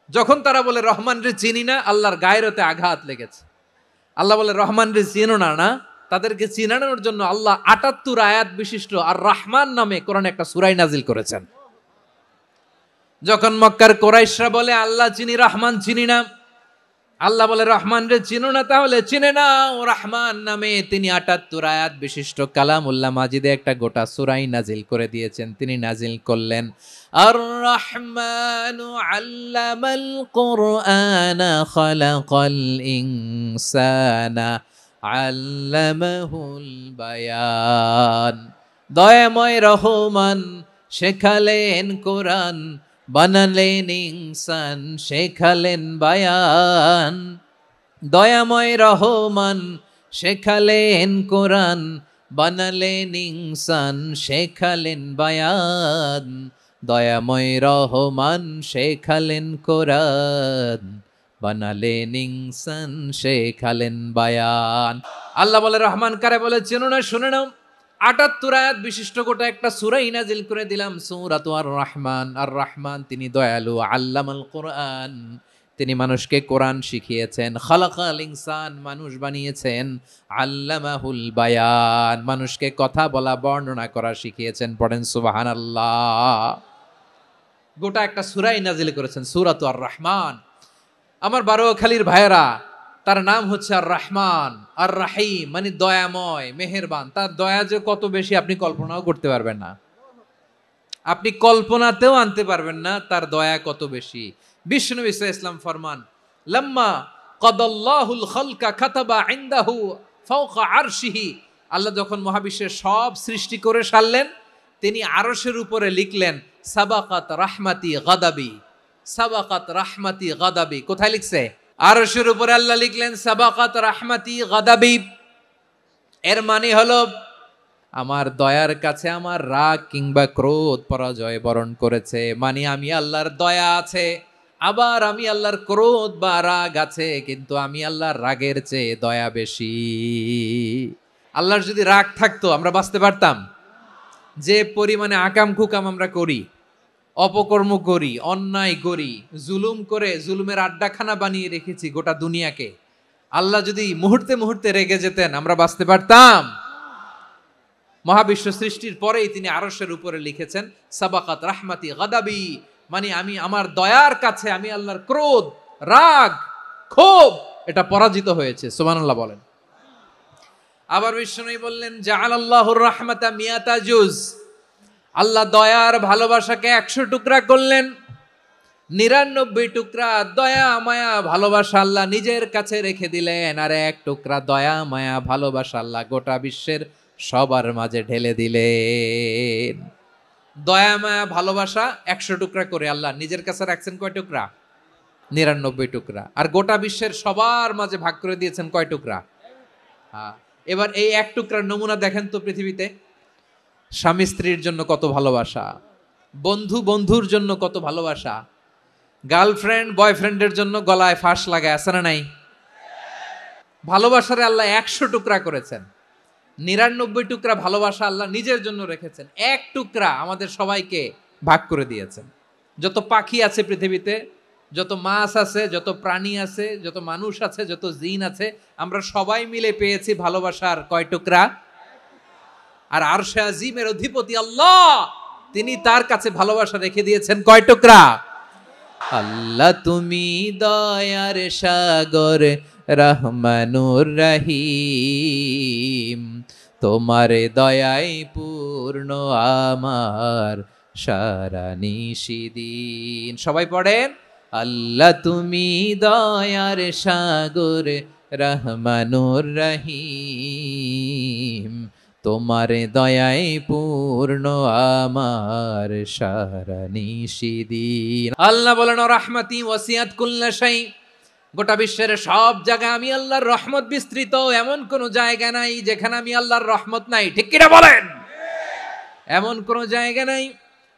যখন তারা বলে রহমান রে চিনি না, আল্লাহর গায়রতে আঘাত লেগেছে। আল্লাহ বলে, রহমান রে চিনো না? না, তাদেরকে চিনানোর জন্য আল্লাহ ৭৮ আয়াত বিশিষ্ট আর রহমান নামে কোরআনে একটা সূরা নাজিল করেছেন। যখন মক্কার কুরাইশরা বলে আল্লাহ চিনি, রহমান চিনি না, আল্লাহ বলে, রহমান রে চিনো না, তাহলে চিনে নাও রহমান নামে তিনি ৭৮ আয়াত বিশিষ্ট কালামুল্লাহ মাজিদে একটা গোটা সূরা নাজিল করে দিয়েছেন। তিনি নাজিল করলেন, আর রহমানু আল্লামাল কুরআনা খালাকাল ইনসানা আল্লামাহুল বায়ান। দয়াময় রহমান শেখালেন কোরআন, বানালেন ইনসান, শেখালেন বায়ান। দয়াময় রহমান শেখালেন কোরআন, বানালেন ইনসান, শেখালেন বায়ান। দয়াময় রহমান শেখালেন কোরআন, বানালেন ইনসান, শেখালেন বায়ান। আল্লাহ বলে, রহমান কারে বলে চেনো না? শুনে নাও, ৭৮ আয়াত বিশিষ্ট গোটা একটা সূরা নাজিল করে দিলাম, সূরাতু আর রহমান। আর রহমান তিনি দয়ালু, আল্লামাল কোরআন, তিনি মানুষকে কোরআন শিখিয়েছেন। খালাকাল ইনসান, মানুষ বানিয়েছেন। আল্লামাহুল বায়ান, মানুষকে কথা বলা, বর্ণনা করা শিখিয়েছেন। পড়েন সুবহানাল্লাহ। গোটা একটা সূরা নাজিল করেছেন, সূরাতু আর রহমান। আমার বারোয়াখালীর ভাইয়েরা, তার নাম হচ্ছে আর রহমান, আর রাহিম, মানে দয়াময়, মেহেরবান। তার দয়া যে কত বেশি আপনি কল্পনাও করতে পারবেন না, আপনি কল্পনাতেও আনতে পারবেন না তার দয়া কত বেশি। বিষ্ণু ইসলাম ফরমান, লাম্মা কাদাল্লাহুল খালকা কাতাবা ইনদাহু ফাওকা আরশিহি। আল্লাহ যখন মহাবিশ্বের সব সৃষ্টি করে সারলেন, তিনি আরশের উপরে লিখলেন, সাবাকাত রাহমাতি গাদাবি, সাবাকাত রাহমাতি গাদাবি। কোথায় লিখছে? আরশের উপরে আল্লাহ লিখলেন, সাবাকাত রাহমাতি গাদাবি। এর মানে হলো, আমার দয়ার কাছে আমার রাগ কিংবা ক্রোধ পরাজয় বরণ করেছে। মানে আমি আল্লাহর দয়া আছে, আবার আমি আল্লাহর ক্রোধ বা রাগ আছে, কিন্তু আমি আল্লাহর রাগের চেয়ে দয়া বেশি। আল্লাহর যদি রাগ থাকতো আমরা বাঁচতে পারতাম? যে পরিমাণে আকাম কুকাম আমরা করি, অপকর্ম করি, অন্যায় করি, জুলুম করে জুলুমের আড্ডাখানা বানিয়ে রেখেছি গোটা দুনিয়াকে, আল্লাহ যদি মুহূর্তে মুহূর্তে রেগে যেতেন আমরা বাঁচতে পারতাম? মহাবিশ্ব সৃষ্টির পরেই তিনি আরশের উপরে লিখেছেন, সাবাকাত রাহমাতি গাদাবি, মানে আমি আমার দয়ার কাছে আমি আল্লাহর ক্রোধ, রাগ, ক্ষোভ এটা পরাজিত হয়েছে। সুবহানাল্লাহ বলেন। আবার বিষ্ণু বললেন, জাআলাল্লাহুর রাহমাতা মিয়াতা জুজ। আল্লাহ দয়ার ভালোবাসাকে ১০০ টুকরা করলেন। ৯৯ টুকরা দয়া মায়া ভালোবাসা আল্লাহ নিজের কাছে রেখে দিলেন, আর ১ টুকরা দয়া মায়া ভালোবাসা আল্লাহ গোটা বিশ্বের সবার মাঝে ঢেলে দিলেন। দয়া মায়া ভালোবাসা ১০০ টুকরা করে আল্লাহ নিজের কাছে রাখছেন কয় টুকরা? ৯৯ টুকরা। আর গোটা বিশ্বের সবার মাঝে ভাগ করে দিয়েছেন কয় টুকরা? হ্যাঁ। এবার এই ১ টুকরার নমুনা দেখেন তো পৃথিবীতে। স্বামী স্ত্রীর জন্য কত ভালোবাসা, বন্ধু বন্ধুর জন্য কত ভালোবাসা, গার্লফ্রেন্ড বয়ফ্রেন্ডের জন্য গলায় ফাঁস লাগায়, আছে না নাই? ভালোবাসারে আল্লাহ ১০০ টুকরা করেছেন। ৯৯ টুকরা ভালোবাসা আল্লাহ নিজের জন্য রেখেছেন, ১ টুকরা আমাদের সবাইকে ভাগ করে দিয়েছেন। যত পাখি আছে পৃথিবীতে, যত মাছ আছে, যত প্রাণী আছে, যত মানুষ আছে, যত জিন আছে, আমরা সবাই মিলে পেয়েছি ভালোবাসার কয় টুকরা? আর আরশে আজিমের অধিপতি আল্লাহ, তিনি তার কাছে ভালোবাসা রেখে দিয়েছেন কয় টুকরা? আল্লাহ তুমি দয়ার সাগর রহমানুর রহিম, তোমার দয়ায় পূর্ণ আমার সারা নিশিদিন। সবাই পড়েন, আল্লাহ তুমি দয়ার সাগর রহমানুর রহিম, তোমার দয়ায় পূর্ণ আমার সারা নিশিদিন। আল্লাহ বলেন, রাহমাতি ওয়াসিআত কুল্লা শাই, গোটা বিশ্বের সব জায়গায় আমি আল্লাহর রহমত বিস্তৃত, এমন কোন জায়গা নাই যেখানে আমি আল্লাহর রহমত নাই, ঠিক কিনা বলেন? এমন কোন জায়গা নাই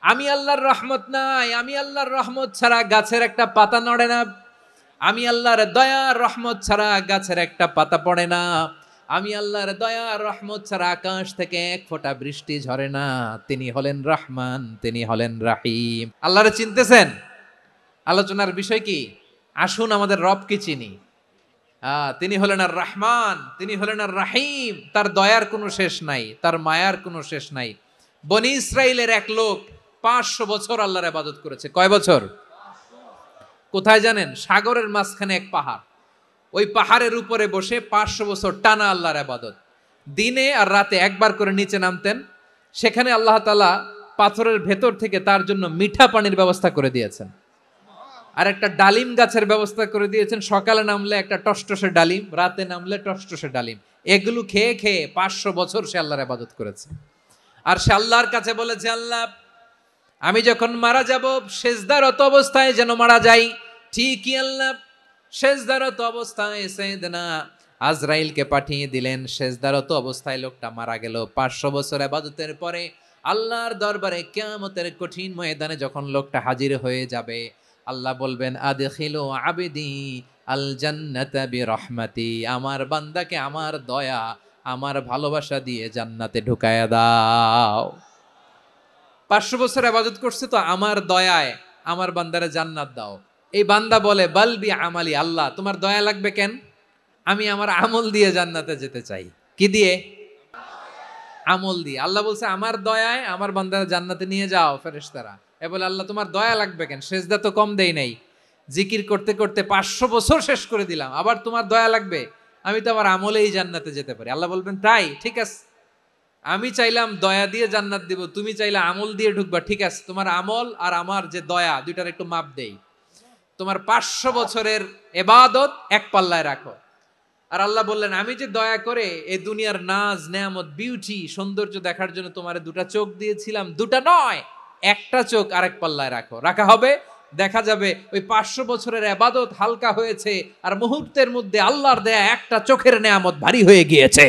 আমি আল্লাহর রহমত নাই। আমি আল্লাহর রহমত ছাড়া গাছের একটা পাতা নড়ে না, আমি আল্লাহর দয়ার রহমত ছাড়া গাছের একটা পাতা পড়ে না, আমি আল্লাহর দয়ার রহমত ছাড়া আকাশ থেকে এক ফোঁটা বৃষ্টি ঝরে না। তিনি হলেন রহমান, তিনি হলেন রাহিম। আল্লাহরে চিনতেছেন? আলোচনার বিষয় কি? আসুন আমাদের রবকে চিনি। তিনি হলেন আর রহমান, তিনি হলেন আর রাহিম। তার দয়ার কোনো শেষ নাই, তার মায়ার কোনো শেষ নাই। বনি ইসরাইলের এক লোক 500 বছর আল্লাহর ইবাদত করেছে। কয় বছর? কোথায় জানেন? সাগরের মাঝখানে এক পাহাড়, ওই পাহাড়ের উপরে বসে 500 বছর টানা আল্লাহর ইবাদত। দিনে আর রাতে একবার করে নিচে নামতেন। সেখানে আল্লাহ তাআলা পাথরের ভেতর থেকে তার জন্য মিঠা পানির ব্যবস্থা করে দিয়েছেন, আর একটা ডালিম গাছের ব্যবস্থা করে দিয়েছেন। সকালে নামলে একটা টসটসে ডালিম, রাতে নামলে টসটসে ডালিম। এগুলো খেয়ে খেয়ে 500 বছর সে আল্লাহর ইবাদত করেছে। আর সে আল্লাহর কাছে বলেছে, আল্লাহ আমি যখন মারা যাব সেজদারত অবস্থায় যেন মারা যাই। ঠিকই আল্লাহ সেজদারত অবস্থায় সাইয়েদনা আজরাইলকে পাঠিয়ে দিলেন। সেজদারত অবস্থায় লোকটা মারা গেল। 500 বছর ইবাদতের পরে আল্লাহর দরবারে কিয়ামতের কঠিন ময়দানে যখন লোকটা হাজির হয়ে যাবে, আল্লাহ বলবেন, আদখিলু আবদি আল জান্নাতা বিরহমাতি, আমার বান্দাকে আমার দয়া, আমার ভালোবাসা দিয়ে জান্নাতে ঢুকায়া দাও। 500 বছর ইবাদত করছে তো আমার দয়ায় আমার বান্দারে জান্নাত দাও। এই বান্দা বলে, বালবি আমালি, আল্লাহ তোমার দয়া লাগবে কেন? আমি আমার আমল দিয়ে জান্নাতে যেতে চাই। কি দিয়ে? আমল দিয়ে। আল্লাহ বলছে আমার দয়ায় আমার বান্দারে জান্নাতে নিয়ে যাও ফেরেশতারা। এ বলে, আল্লাহ তোমার দয়া লাগবে কেন? সেজদা তো কম দেই নাই, জিকির করতে করতে 500 বছর শেষ করে দিলাম, আবার তোমার দয়া লাগবে? আমি তো আমার আমলেই জান্নাতে যেতে পারি। আল্লাহ বলবেন, তাই ঠিক আছে, আমি চাইলাম দয়া দিয়ে জান্নাত দিব, তুমি চাইলে আমল দিয়ে ঢুকবা, ঠিক আছে, তোমার আমল আর আমার যে দয়া দুইটার একটু মাপ দেই। তোমার 500 বছরের ইবাদত এক পাল্লায় রাখো। আর আল্লাহ বললেন, আমি যে দয়া করে এই দুনিয়ার নাজ নেয়ামত বিউটি সৌন্দর্য দেখার জন্য তোমারে দুটা চোখ দিয়েছিলাম, দুটা নয় একটা চোখ আরেক পাল্লায় রাখো। রাখা হবে, দেখা যাবে ওই 500 বছরের ইবাদত হালকা হয়েছে, আর মুহূর্তের মধ্যে আল্লাহর দেয়া একটা চোখের নেয়ামত ভারী হয়ে গিয়েছে।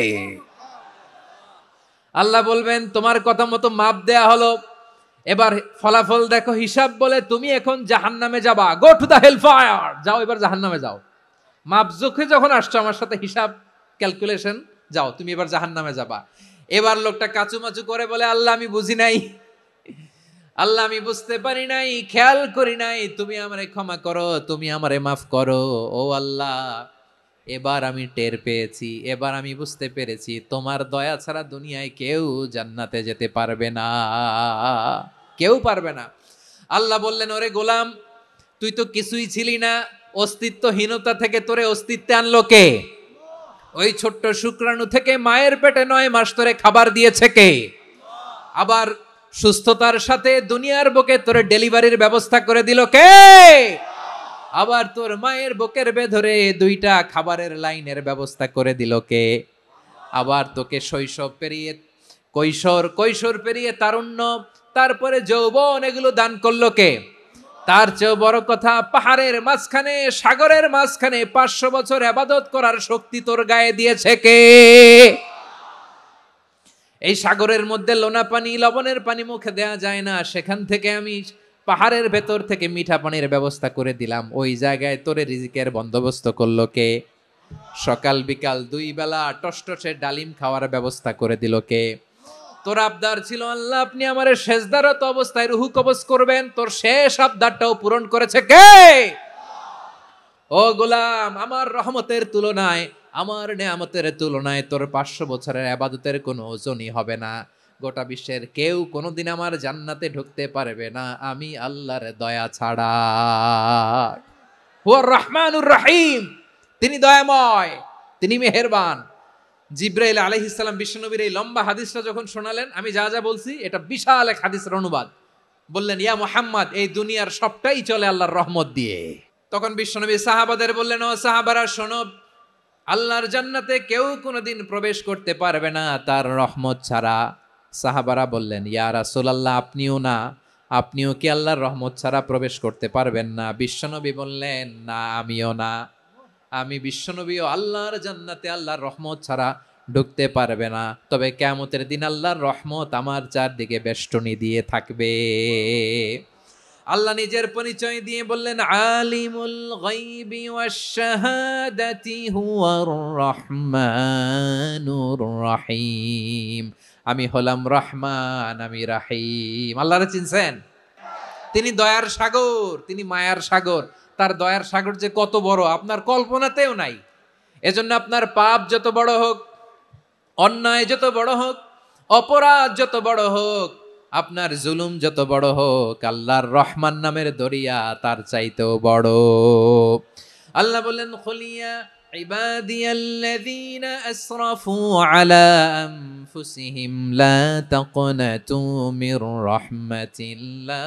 আল্লাহ বলবেন, তোমার কথা মতো মাপ দেয়া হলো, এবার ফলাফল দেখো, হিসাব বলে তুমি এখন জাহান্নামে যাবা। Go to the hell fire, যাও এবার জাহান্নামে যাও। মাপ জোখে যখন আসছো আমার সাথে হিসাব ক্যালকুলেশন, যাও তুমি এবার জাহান্নামে যাবা। এবার লোকটা কাচুমাচু করে বলে, আল্লাহ আমি বুঝি নাই, আল্লাহ আমি বুঝতে পারি নাই, খেয়াল করি নাই, তুমি আমারে ক্ষমা করো, তুমি আমারে মাফ করো। ও আল্লাহ, এবার আমি টের পেয়েছি, এবার আমি বুঝতে পেরেছি, তোমার দয়া ছাড়া দুনিয়ায় কেউ জান্নাতে যেতে পারবে না, কেউ পারবে না। আল্লাহ বললেন, ওরে গোলাম, তুই তো কিছুই ছিলি না, অস্তিত্বহীনতা থেকে তোরে অস্তিত্বে আনলো কে? ওই ছোট্ট শুক্রাণু থেকে মায়ের পেটে 9 মাস ধরে খাবার দিয়েছে কে? আবার সুস্থতার সাথে দুনিয়ার বুকে তোরে ডেলিভারির ব্যবস্থা করে দিল কে? আবার তোর মায়ের বুকের ভেতরে 2টা খাবারের লাইনের ব্যবস্থা করে দিল কে? আবার তোকে শৈশব পেরিয়ে কৈশোর পেরিয়ে তারুণ্য, তারপরে যৌবন, এগুলো দান করলো কে? তার চেয়েও বড় কথা, পাহাড়ের মাঝখানে সাগরের মাঝখানে 500 বছর ইবাদত করার শক্তি তোর গায়ে দিয়েছে কে? এই সাগরের মধ্যে লোনা পানি, লবণের পানি মুখে দেয়া যায় না, সেখান থেকে আমি পাহাড়ের ভেতর থেকে মিঠা পানির ব্যবস্থা করে দিলাম। ওই জায়গায় তোরে রিজিকের বন্দোবস্ত করলো কে? সকাল বিকাল 2 বেলা টসটসে ডালিম খাওয়ার ব্যবস্থা করে দিল কে? তোর আবদার ছিল, আল্লাহ আপনি আমারে সেজদারত অবস্থায় রুহু কবজ করবেন, তোর শেষ আবদারটাও পূরণ করেছে কে? ও গোলাম, আমার রহমতের তুলনায়, আমার নেয়ামতের তুলনায় তোর 500 বছরের ইবাদতের কোনো ওজনই হবে না। গোটা বিশ্বের কেউ কোনোদিন আমার জান্নাতে ঢুকতে পারবে না আমি আল্লাহর দয়া ছাড়া। হুয়ার রহমানুর রহিম, তিনি দয়াময়, তিনি মেহেরবান। জিব্রাইল আলাইহিস সালাম বিশ্বনবীর এই লম্বা হাদিসটা যখন শোনালেন, আমি যা যা বলছি এটা বিশাল এক হাদিসের অনুবাদ, বললেন, ইয়া মুহাম্মদ, এই দুনিয়ার সবটাই চলে আল্লাহর রহমত দিয়ে। তখন বিশ্বনবী সাহাবাদের বললেন, ও সাহাবারা শোনো, আল্লাহর জান্নাতে কেউ কোনোদিন প্রবেশ করতে পারবে না তার রহমত ছাড়া। সাহাবারা বললেন, ইয়া রাসূলুল্লাহ, আপনিও না, আপনিও কি আল্লাহর রহমত ছাড়া প্রবেশ করতে পারবেন না? বিশ্বনবী বললেন, না আমিও না। আমি বিশ্বনবীও আল্লাহর জান্নাতে আল্লাহর রহমত ছাড়া ঢুকতে পারবে না, তবে কিয়ামতের দিন আল্লাহর রহমত আমার চারদিকে বেষ্টনী দিয়ে থাকবে। আল্লাহ নিজের পরিচয় দিয়ে বললেন, আলিমুল গায়বি ওয়াশ শাহাদাতি হুয়ার রহমানুর রহিম। আমি হলাম রহমান, আমি রাহিম। আল্লাহরে চিনছেন? তিনি দয়ার সাগর, তিনি মায়ার সাগর। তার দয়ার সাগর যে কত বড় আপনার কল্পনাতেও নাই। এজন্য আপনার পাপ যত বড় হোক, অন্যায় যত বড় হোক, অপরাধ যত বড় হোক, আপনার জুলুম যত বড় হোক, আল্লাহর রহমান নামের দরিয়া তার চাইতেও বড়। আল্লাহ বললেন, খুলিয়া ইবাদিয়াল্লাযীনা আসরাফু আলা আনফুসিহিম লা তাকনাতু মির রাহমাতিল্লাহ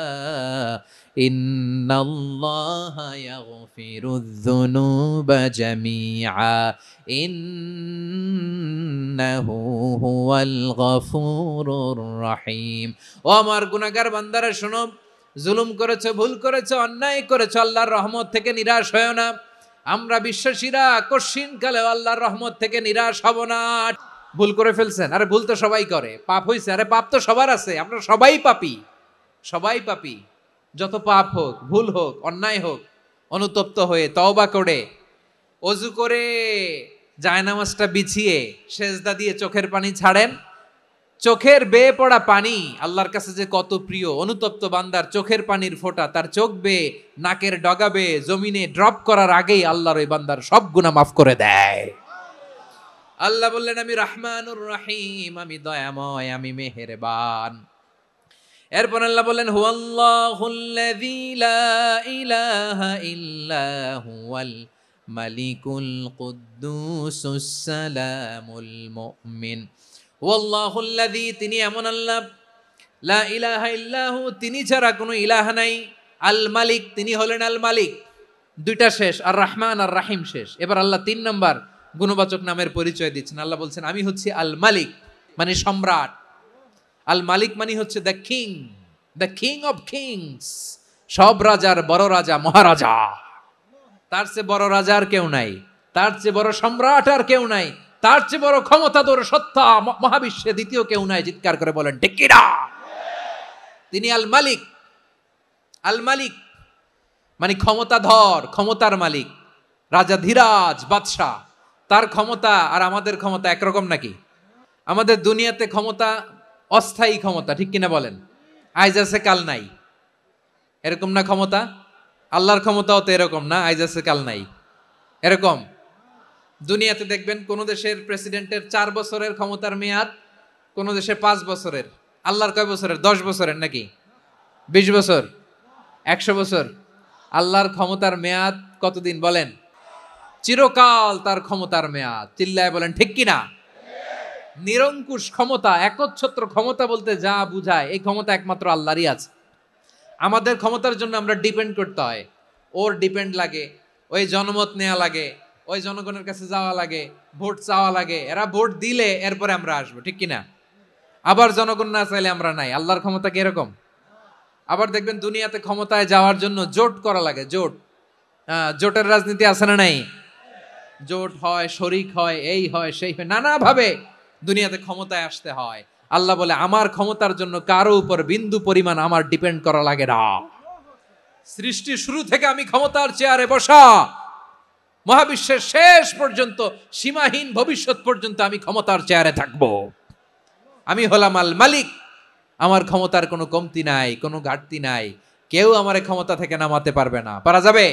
ইন্নাল্লাহা ইয়াগফিরুয যুনুবা জামিআ ইন্নাহু হুয়াল গফুরুর রহিম। ও আমার গুনাহগার বান্দারা শোনো, জুলুম করেছো, ভুল করেছো, অন্যায় করেছো, আল্লাহর রহমত থেকে নিরাশ হয়ো না। আমরা বিশ্বাসীরা কশিনকালে আল্লাহর রহমত থেকে নিরাশ হব না। ভুল করে ফেলছেন, আরে ভুল তো সবাই করে। পাপ হইছে, আরে পাপ তো সবার আছে। আমরা সবাই পাপী, সবাই পাপী। যত পাপ হোক, ভুল হোক, অন্যায় হোক, অনুতপ্ত হয়ে তওবা করে, ওযু করে, জায়নামাজটা বিছিয়ে সেজদা দিয়ে চোখের পানি ছাড়েন। চোখের বেয়ে পড়া পানি আল্লাহর কাছে যে কত প্রিয়। অনুতপ্ত বান্দার চোখের পানির ফোঁটা তার চোখ বেয়ে, নাকের ডগা বেয়ে জমিনে ড্রপ করার আগেই আল্লাহর ওই বান্দার সব গুনাহ মাফ করে দেয়। আল্লাহ বললেন, আমি রহমানুর রহিম, আমি দয়াময়, আমি মেহেরবান। এরপর আল্লাহ বললেন, হুয়াল্লাহুল্লাযী লা ইলাহা ইল্লা হুয়াল মালিকুল কুদ্দুসুস সালামুল মুমিন। ওয়াল্লাহুল্লাযী, তিনি এমন আল্লাহ, লা ইলাহা ইল্লাহু, তিনি ছাড়া কোনো ইলাহ নাই। আল মালিক, তিনি হলেন আল মালিক। দুইটা শেষ, আর রহমান আর রাহিম শেষ। এবার আল্লাহ 3 নম্বর গুণবাচক নামের পরিচয় দিচ্ছেন। আল্লাহ বলছেন, আমি হচ্ছি আল মালিক, মানে সম্রাট। আল মালিক মানে হচ্ছে the king, the king of kings. সব রাজার বড় রাজা, মহারাজা। তার চেয়ে বড় রাজা আর কেউ নাই, তার চেয়ে বড় সম্রাট আর কেউ নাই, তার চেয়ে বড় ক্ষমতাধর সত্তা মহাবিশ্বে দ্বিতীয় কেউ নাই। চিৎকার করে বলেন ঠিক কিনা? তিনি আল মালিক। আল মালিক মানে ক্ষমতাধর, ক্ষমতার মালিক, রাজা ধীরাজ বাদশাহ। তার ক্ষমতা আর আমাদের ক্ষমতা একরকম নাকি? আমাদের দুনিয়াতে ক্ষমতা অস্থায়ী ক্ষমতা, ঠিক কিনা বলেন? আইজ আছে কাল নাই, এরকম না ক্ষমতা? আল্লাহর ক্ষমতাও তো এরকম না, আইজ আছে কাল নাই এরকম। দুনিয়াতে দেখবেন কোন দেশের প্রেসিডেন্টের 4 বছরের ক্ষমতার মেয়াদ, কোন দেশে 5 বছরের। আল্লাহর কয় বছরের? 10 বছরের নাকি 20 বছর, 100 বছর? আল্লাহর ক্ষমতার মেয়াদ কতদিন বলেন? চিরকাল তার ক্ষমতার মেয়াদ। চিল্লায় বলেন ঠিক কিনা? নিরঙ্কুশ ক্ষমতা, একচ্ছত্র ক্ষমতা বলতে যা বুঝায়, এই ক্ষমতা একমাত্র আল্লাহরই আছে। আমাদের ক্ষমতার জন্য আমরা ডিপেন্ড করতে হয়, ওর ডিপেন্ড লাগে, ওই জনমত নেওয়া লাগে, ওই জনগণের কাছে যাওয়া লাগে, ভোট চাওয়া লাগে। এরা ভোট দিলে এরপরে আমরা আসবো, ঠিক কিনা? আবার জনগণ না চাইলে আমরা নাই। আল্লাহর ক্ষমতা কি এরকম? আবার দেখবেন দুনিয়াতে ক্ষমতায় যাওয়ার জন্য জোট করা লাগে, জোট। জোটের রাজনীতি আছে না নাই? জোট হয়, শরিক হয়, এই হয়, সেই হয়, নানাভাবে দুনিয়াতে ক্ষমতায় আসতে হয়। আল্লাহ বলে, আমার ক্ষমতার জন্য কারো উপর বিন্দু পরিমাণ আমার ডিপেন্ড করা লাগে না। সৃষ্টি শুরু থেকে আমি ক্ষমতার চেয়ারে বসা, মহাবিশ্বের শেষ পর্যন্ত, সীমাহীন ভবিষ্যৎ পর্যন্ত আমি ক্ষমতার চেয়ারে থাকব। আমি হলাম আল মালিক। আমার ক্ষমতার কোনো কমতি নাই, কোনো ঘাটতি নাই। কেউ আমার ক্ষমতা থেকে নামাতে পারবে না। পারা যাবে?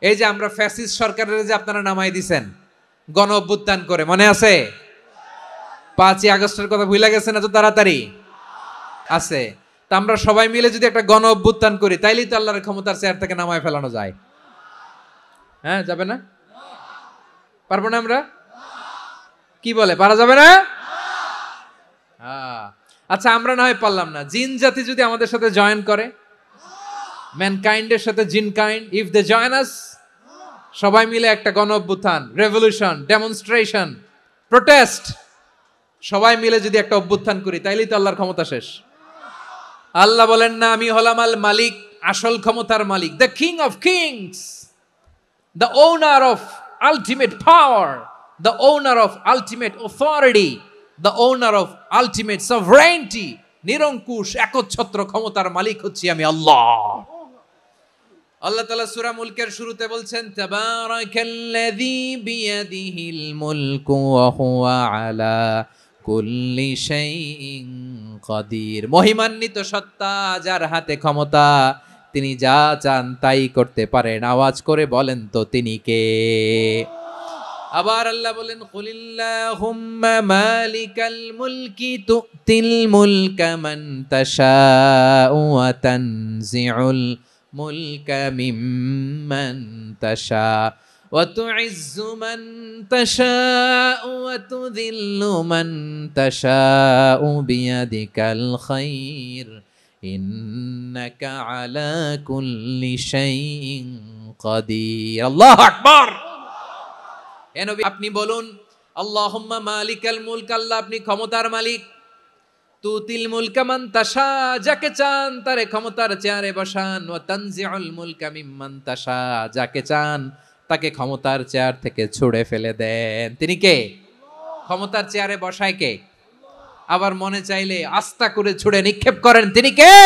এই যে আমরা ফ্যাসিস্ট সরকারের যে আপনারা নামাই দিছেন গণ অভ্যুত্থান করে, মনে আছে? 5ই আগস্টের কথা ভুলে গেছেন এত তাড়াতাড়ি? আছে। তা আমরা সবাই মিলে যদি একটা গণ অভ্যুত্থান করি, তাইলেই তো আল্লাহর ক্ষমতার চেয়ার থেকে নামায় ফেলানো যায়। হ্যাঁ, যাবে না? পারবো না আমরা? কি বলে, পারা যাবে না? আচ্ছা, আমরা না হয় পারলাম না, জিন জাতি যদি আমাদের সাথে জয়েন করে, ম্যানকাইন্ডের সাথে জিনকাইন্ড, ইফ দে জয়েন আস, সবাই মিলে একটা গণ অভ্যুত্থান, রেভলিউশন, ডেমনস্ট্রেশন, প্রোটেস্ট, সবাই মিলে যদি একটা অভ্যুত্থান করি, তাইলেই তো আল্লাহর ক্ষমতা শেষ। আল্লাহ বলেন না, আমি হলাম আল মালিক, আসল ক্ষমতার মালিক, the king of kings, the owner of ultimate power, the owner of ultimate authority, the owner of ultimate sovereignty, নিরঙ্কুশ একচ্ছত্র ক্ষমতার মালিক হচ্ছি আমি আল্লাহ। আল্লাহ তাআলা সূরা মুলকের শুরুতে বলছেন তাবারাকাল্লাযী বিয়াদিহিল মুলকু ওয়া হুয়া আলা কুল্লি শাইইন কাদির। মহিমান্বিত সত্তা, যার হাতে ক্ষমতা, তিনি যা চান তাই করতে পারেন। আওয়াজ করে বলেন তো তিনি কে? আবার আল্লাহ বলেন কুলিল্লাহুম্মা মালিকাল মুলকি তুতিল মুলকা মান তাশাউ ওয়া তানজিউল মুলকা মিম্মান তাশা ওয়া তুইজ্জু মান তাশাউ ওয়া তুযিল্লু মান তাশাউ বিয়াদিকাল খায়র ইন্নাকা আলা কুল্লি শাইইন কাদির। আল্লাহু আকবার। এ নবী আপনি বলুন আল্লাহুম্মা মালিকাল মুলক, আল্লাহ আপনি ক্ষমতার মালিক। তুতিল মুলকা মান তাশা, যাকে চান তারে ক্ষমতার চেয়ারে বসান। ওয়া তানজিউল মুলকা মিম্মান তাশা, যাকে চান তাকে ক্ষমতার চেয়ার থেকে ছুঁড়ে ফেলে দেন। তিনি কে? ক্ষমতার চেয়ারে বসায় কে? আবার মনে চাইলে আস্তা করে ছুঁড়ে নিক্ষেপ করেন। তিনি কে?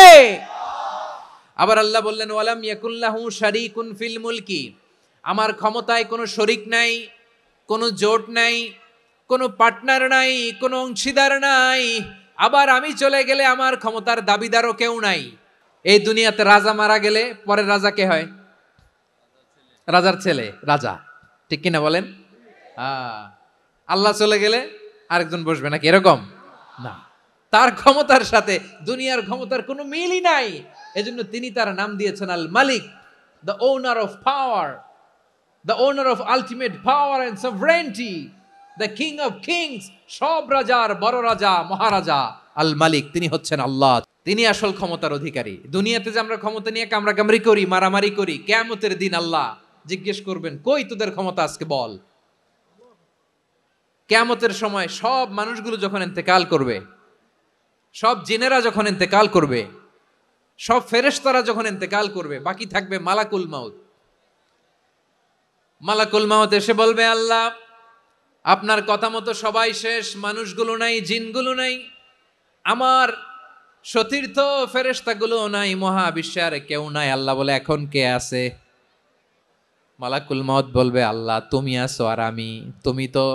আবার আল্লাহ বললেন ওয়ালাম ইয়াকুল্লাহু শারীকুন ফিল মুলকি, আমার ক্ষমতায় কোনো শরীক নাই, কোনো জোট নাই, কোনো পার্টনার নাই, কোনো অংশীদার নাই। আবার আমি চলে গেলে আমার ক্ষমতার দাবিদারও কেউ নাই। এই দুনিয়াতে রাজা মারা গেলে পরের রাজা কে হয়? রাজার ছেলে রাজা, ঠিক কিনা বলেন? আল্লাহ চলে গেলে আরেকজন বসবে নাকি? এরকম না, তার ক্ষমতার সাথে দুনিয়ার ক্ষমতার কোনো মিলই নাই। এজন্য তিনি তার নাম দিয়েছেন আল মালিক, the owner of power, the owner of ultimate power and sovereignty, the king of kings, সব রাজার বড় রাজা, মহারাজা আল মালিক, তিনি হচ্ছেন আল্লাহ। তিনি আসল ক্ষমতার অধিকারী। দুনিয়াতে যে আমরা ক্ষমতা নিয়ে কামড়াকামড়ি করি, মারামারি করি, কিয়ামতের দিন আল্লাহ জিজ্ঞেস করবেন কই তোদের ক্ষমতা আজকে বল। কিয়ামতের সময় সব মানুষগুলো যখন ইন্তেকাল করবে, সব জিনেরা যখন ইন্তেকাল করবে, সব ফেরেশতারা যখন ইন্তেকাল করবে, বাকি থাকবে মালাকুল মাউত। মালাকুল মাউত এসে বলবে আল্লাহ আপনার কথা মতো সবাই শেষ, মানুষগুলো নাই, জিনগুলো নাই, আমার সতীর্থ ফেরেশতাগুলো নাই, মহাবিশ্বে আর কেউ নাই। আল্লাহ বলে এখন কে আছে? মালাকুল মাউত বলবে আল্লাহ তুমি আছো আর আমি। তুমি তো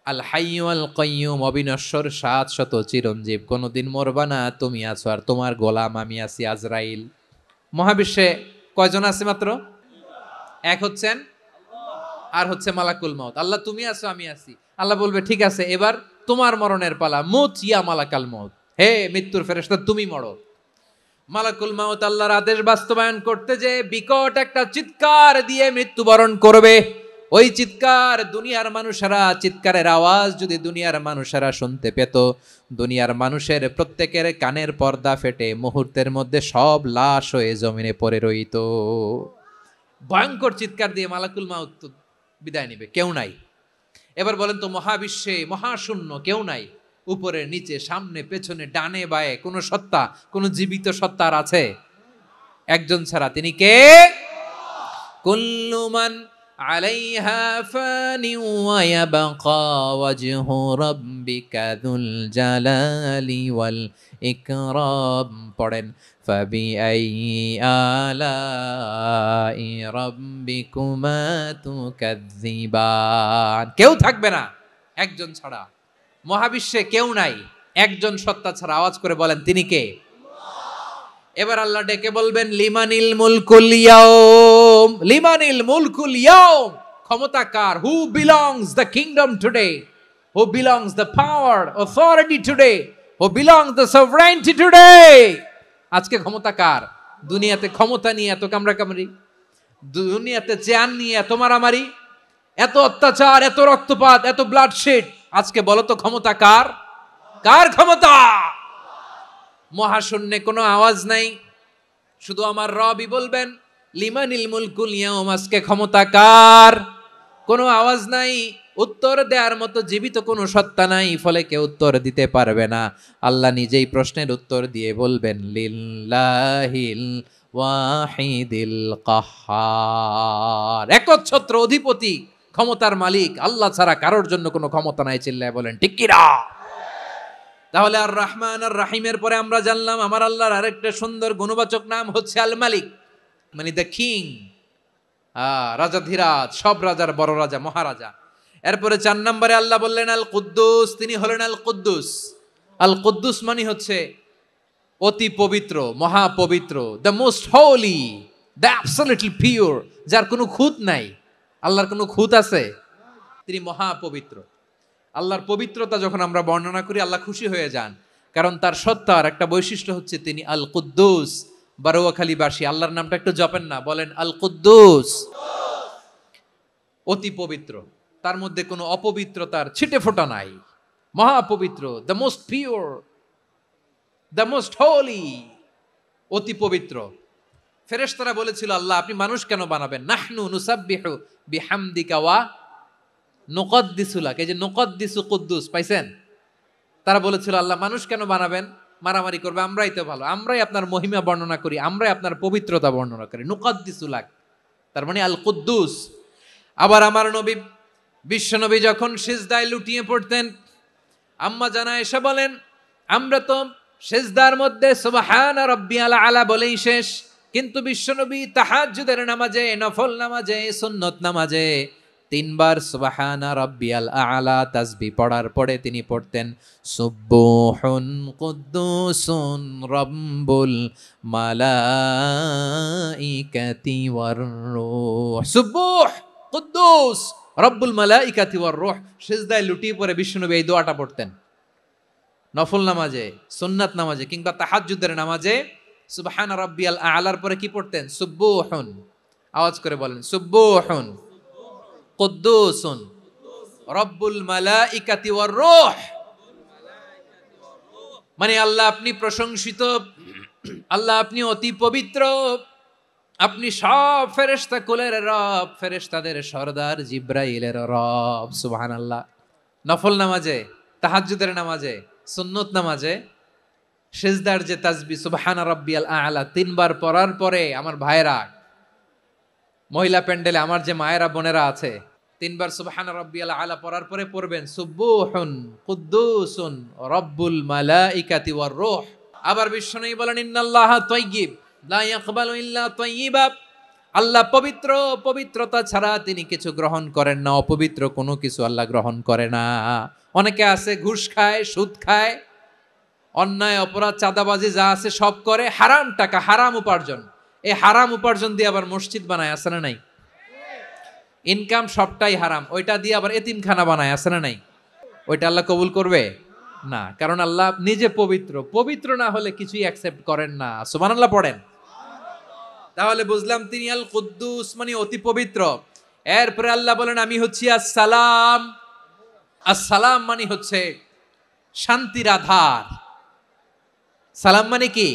আল হাইয়্যু আল কাইয়্যুম, অবিনশ্বর, শাশ্বত, চিরঞ্জীব, কোনোদিন মরবা না, তুমি আছো আর তোমার গোলাম আমি আছি আজরাইল। মহাবিশ্বে কয়জন আছে? মাত্র এক হচ্ছেন, আর হচ্ছে মালাকুল মাউত। আল্লাহ তুমি আছো আমি আছি। আল্লাহ বলবে ঠিক আছে এবার তোমার মরণের পালা, মুত ইয়া মালাকাল মাউত, হে মৃত্যুর ফেরেশতা তুমি মরো। মালাকুল মাউত আল্লাহর আদেশ বাস্তবায়ন করতে যে বিকট একটা চিৎকার দিয়ে মৃত্যুবরণ করবে। ওই চিৎকার দুনিয়ার মানুষেরা, চিৎকারের আওয়াজ যদি দুনিয়ার মানুষেরা শুনতে পেত, দুনিয়ার মানুষের প্রত্যেকের কানের পর্দা ফেটে মুহূর্তের মধ্যে সব লাশ হয়ে জমিনে পড়ে রইত। ভয়ঙ্কর চিৎকার দিয়ে মালাকুল মাউত বিদায় নিবে, কেউ নাই। এবার বলেন তো মহাবিশ্বে মহাশূন্য, কেউ নাই, উপরে নিচে সামনে পেছনে ডানে বায়ে কোন সত্তা, কোন জীবিত সত্তার আছে? একজন ছাড়া, তিনি কে? কুল্লু মান আলাইহা ফানি ওয়া ইয়াবকা ওয়াজহু রাব্বিকা যুল জালালি ওয়াল ইকরাম। পড়েন ফাবিআইয়ি আলাই রাব্বিকুমা তুকাযযিবান। কেউ থাকবে না একজন ছাড়া, মহাবিশ্বে কেউ নাই, একজন সত্তা ছাড়া। আওয়াজ করে বলেন তিনি কে? এবার আল্লাহ ডেকে বলবেন লিমানিল মুলকুল ইয়াউম, লিমানিল মুলকুল ইয়াউম, ক্ষমতা কার? Who belongs the kingdom today, who belongs the power authority today, who belongs the sovereignty today. আজকে ক্ষমতা কার? দুনিয়াতে ক্ষমতা নিয়ে এত কামড়াকামড়ি, দুনিয়াতে চেয়ার নিয়ে এত মারামারি, এত অত্যাচার, এত রক্তপাত, এত ব্লাডশেড, আজকে বলো তো ক্ষমতা কার? কার ক্ষমতা? মহাশূন্যে কোনো আওয়াজ নাই, শুধু আমার রবই বলবেন লিমানিল মুলকুল ইয়াউম, আজকে ক্ষমতা কার? কোনো আওয়াজ নাই, উত্তর দেওয়ার মতো জীবিত কোনো সত্তা নাই, ফলে কেউ উত্তর দিতে পারবে না। আল্লাহ নিজেই প্রশ্নের উত্তর দিয়ে বলবেন লিল্লাহিল ওয়াহিদিল কাহ্হার, একচ্ছত্র অধিপতি, ক্ষমতার মালিক আল্লাহ ছাড়া কারোর জন্য কোনো ক্ষমতা নাই, চিল্লায় বলেন ঠিক কি না? তাহলে আর রহমান আর রাহিমের পরে আমরা জানলাম আমার আল্লাহর আরেকটা সুন্দর গুণবাচক নাম হচ্ছে আল মালিক, মানে দ্য কিং, রাজাধিরাজ, সব রাজার বড় রাজা, মহারাজা। এরপরে 4 নম্বরে আল্লাহ বললেন আল কুদ্দুস, তিনি হলেন আল কুদ্দুস। আল কুদ্দুস মানে হচ্ছে অতি পবিত্র, মহাপবিত্র, the most holy, the absolutely pure, যার কোনো খুঁত নাই। আল্লাহর কোনো খুঁত আছে? তিনি মহাপবিত্র। আল্লাহর পবিত্রতা যখন আমরা বর্ণনা করি আল্লাহ খুশি হয়ে যান, কারণ তার সত্তার একটা বৈশিষ্ট্য হচ্ছে তিনি আল কুদ্দুস। বারোয়াখালীবাসী আল্লাহর নামটা একটু জপেন না, বলেন আল কুদ্দুস, অতি পবিত্র, তার মধ্যে কোনো অপবিত্রতার ছিটে ফোঁটা নাই, মহাপবিত্র, the most pure, the most holy, অতি পবিত্র। ফেরেশতারা বলেছিল আল্লাহ আপনি মানুষ কেন বানাবেন? নাহনু নুসাব্বিহু বিহামদিকা ওয়া নুকদ্দিসু লাক, এই যে নুকদ্দিসু কুদ্দুস পাইছেন? তারা বলেছিল আল্লাহ মানুষ কেন বানাবেন, মারামারি করবে, আমরাই তো ভালো, আমরাই আপনার মহিমা বর্ণনা করি, আমরাই আপনার পবিত্রতা বর্ণনা করি, নুকদ্দিসু লাক, তার মানে আল কুদ্দুস। আবার আমার নবী বিশ্ব নবী যখন সিজদায় লুটিয়ে পড়তেন, আম্মা জানা এসে বলেন আমরা তো সিজদার মধ্যে সুবহান রাব্বিয়াল আলা বলেই শেষ, কিন্তু বিশ্বনবী তাহাজ্জুদের নামাজে, নফল নামাজে, সুন্নত নামাজে 3 বার সুবহানা রাব্বিয়াল আলা তাসবিহ পড়ার পরে তিনি পড়তেন সুবহুন কুদ্দুসুন রাব্বুল মালাইকাতি ওয়ার রূহ, সুবহ কুদ্দুস রব্বুল মালাইকাতি ওয়ার রূহ। সিজদায় লুটিয়ে পড়ে বিশ্বনবী এই দোয়াটা পড়তেন নফল নামাজে, সুন্নাত নামাজে কিংবা তাহাজ্জুদের নামাজে। সুবহানা রাব্বিয়াল আলার পরে কি পড়তেন? সুবহুন, আওয়াজ করে বলেন সুবহুন কুদ্দুসুন রব্বুল মালাইকাতি ওয়ার রূহ, মানে আল্লাহ আপনি প্রশংসিত, আল্লাহ আপনি অতি পবিত্র, আপনি সব ফেরেশতা কুলের রব, ফেরেশতাদের সরদার জিব্রাইলের রব। সুবহানাল্লাহ। নফল নামাজে, তাহাজ্জুদের নামাজে, সুন্নত নামাজে সিজদার যে তাসবিহ সুবহানা রাব্বিয়াল আলা 3 বার পড়ার পরে আমার ভাইরা, মহিলা প্যান্ডেলে আমার যে মায়েরা বোনেরা আছে, 3 বার সুবহানা রাব্বিয়াল আলা পড়ার পরে পড়বেন সুবহুন কুদ্দুসুন রব্বুল মালাইকাতি ওয়ার রূহ। আবার বিশ্বনবী বলেন ইন্নাল্লাহা তাইয়্যিব লা ইয়াকবালু ইল্লা তাইয়্যিবা, আল্লাহ পবিত্র, পবিত্রতা ছাড়া তিনি কিছু গ্রহণ করেন না, অপবিত্র কোনো কিছু আল্লাহ গ্রহণ করে না। অনেকে আছে ঘুষ খায়, সুদ খায়, অন্যায় অপরাধ চাঁদাবাজি যা আছে সব করে, হারাম টাকা, হারাম উপার্জন, এই হারাম উপার্জন দিয়ে আবার মসজিদ বানায়, আছে না নাই? ইনকাম সবটাই হারাম, ওইটা দিয়ে আবার এতিমখানা বানায়, আছে না নাই? ওইটা আল্লাহ কবুল করবে না, কারণ আল্লাহ নিজে পবিত্র, পবিত্র না হলে কিছুই অ্যাকসেপ্ট করেন না। সুবহানাল্লাহ পড়েন। তাহলে বুঝলাম তিনি আল কুদ্দুস মানে অতি পবিত্র। এরপরে আল্লাহ বলেন আমি হচ্ছি আসসালাম। আসসালাম মানে হচ্ছে শান্তির আধার। সালাম মানে কি?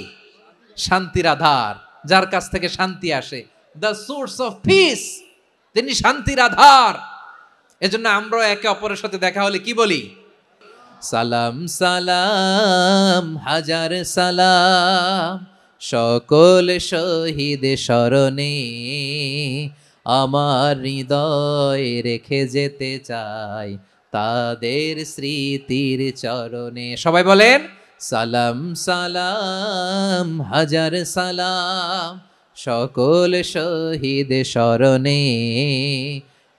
শান্তির আধার, যার কাছ থেকে শান্তি আসে, দ্য সোর্স অফ পিস, তিনি শান্তির আধার। এজন্য আমরা একে অপরের সাথে দেখা হলে কি বলি? সালাম সালাম হাজার সালাম, সকল শহীদ স্মরণে আমার হৃদয় রেখে যেতে চাই তাদের স্মৃতির চরণে। সবাই বলেন সালাম সালাম হাজার সালাম, সকল শহীদ স্মরণে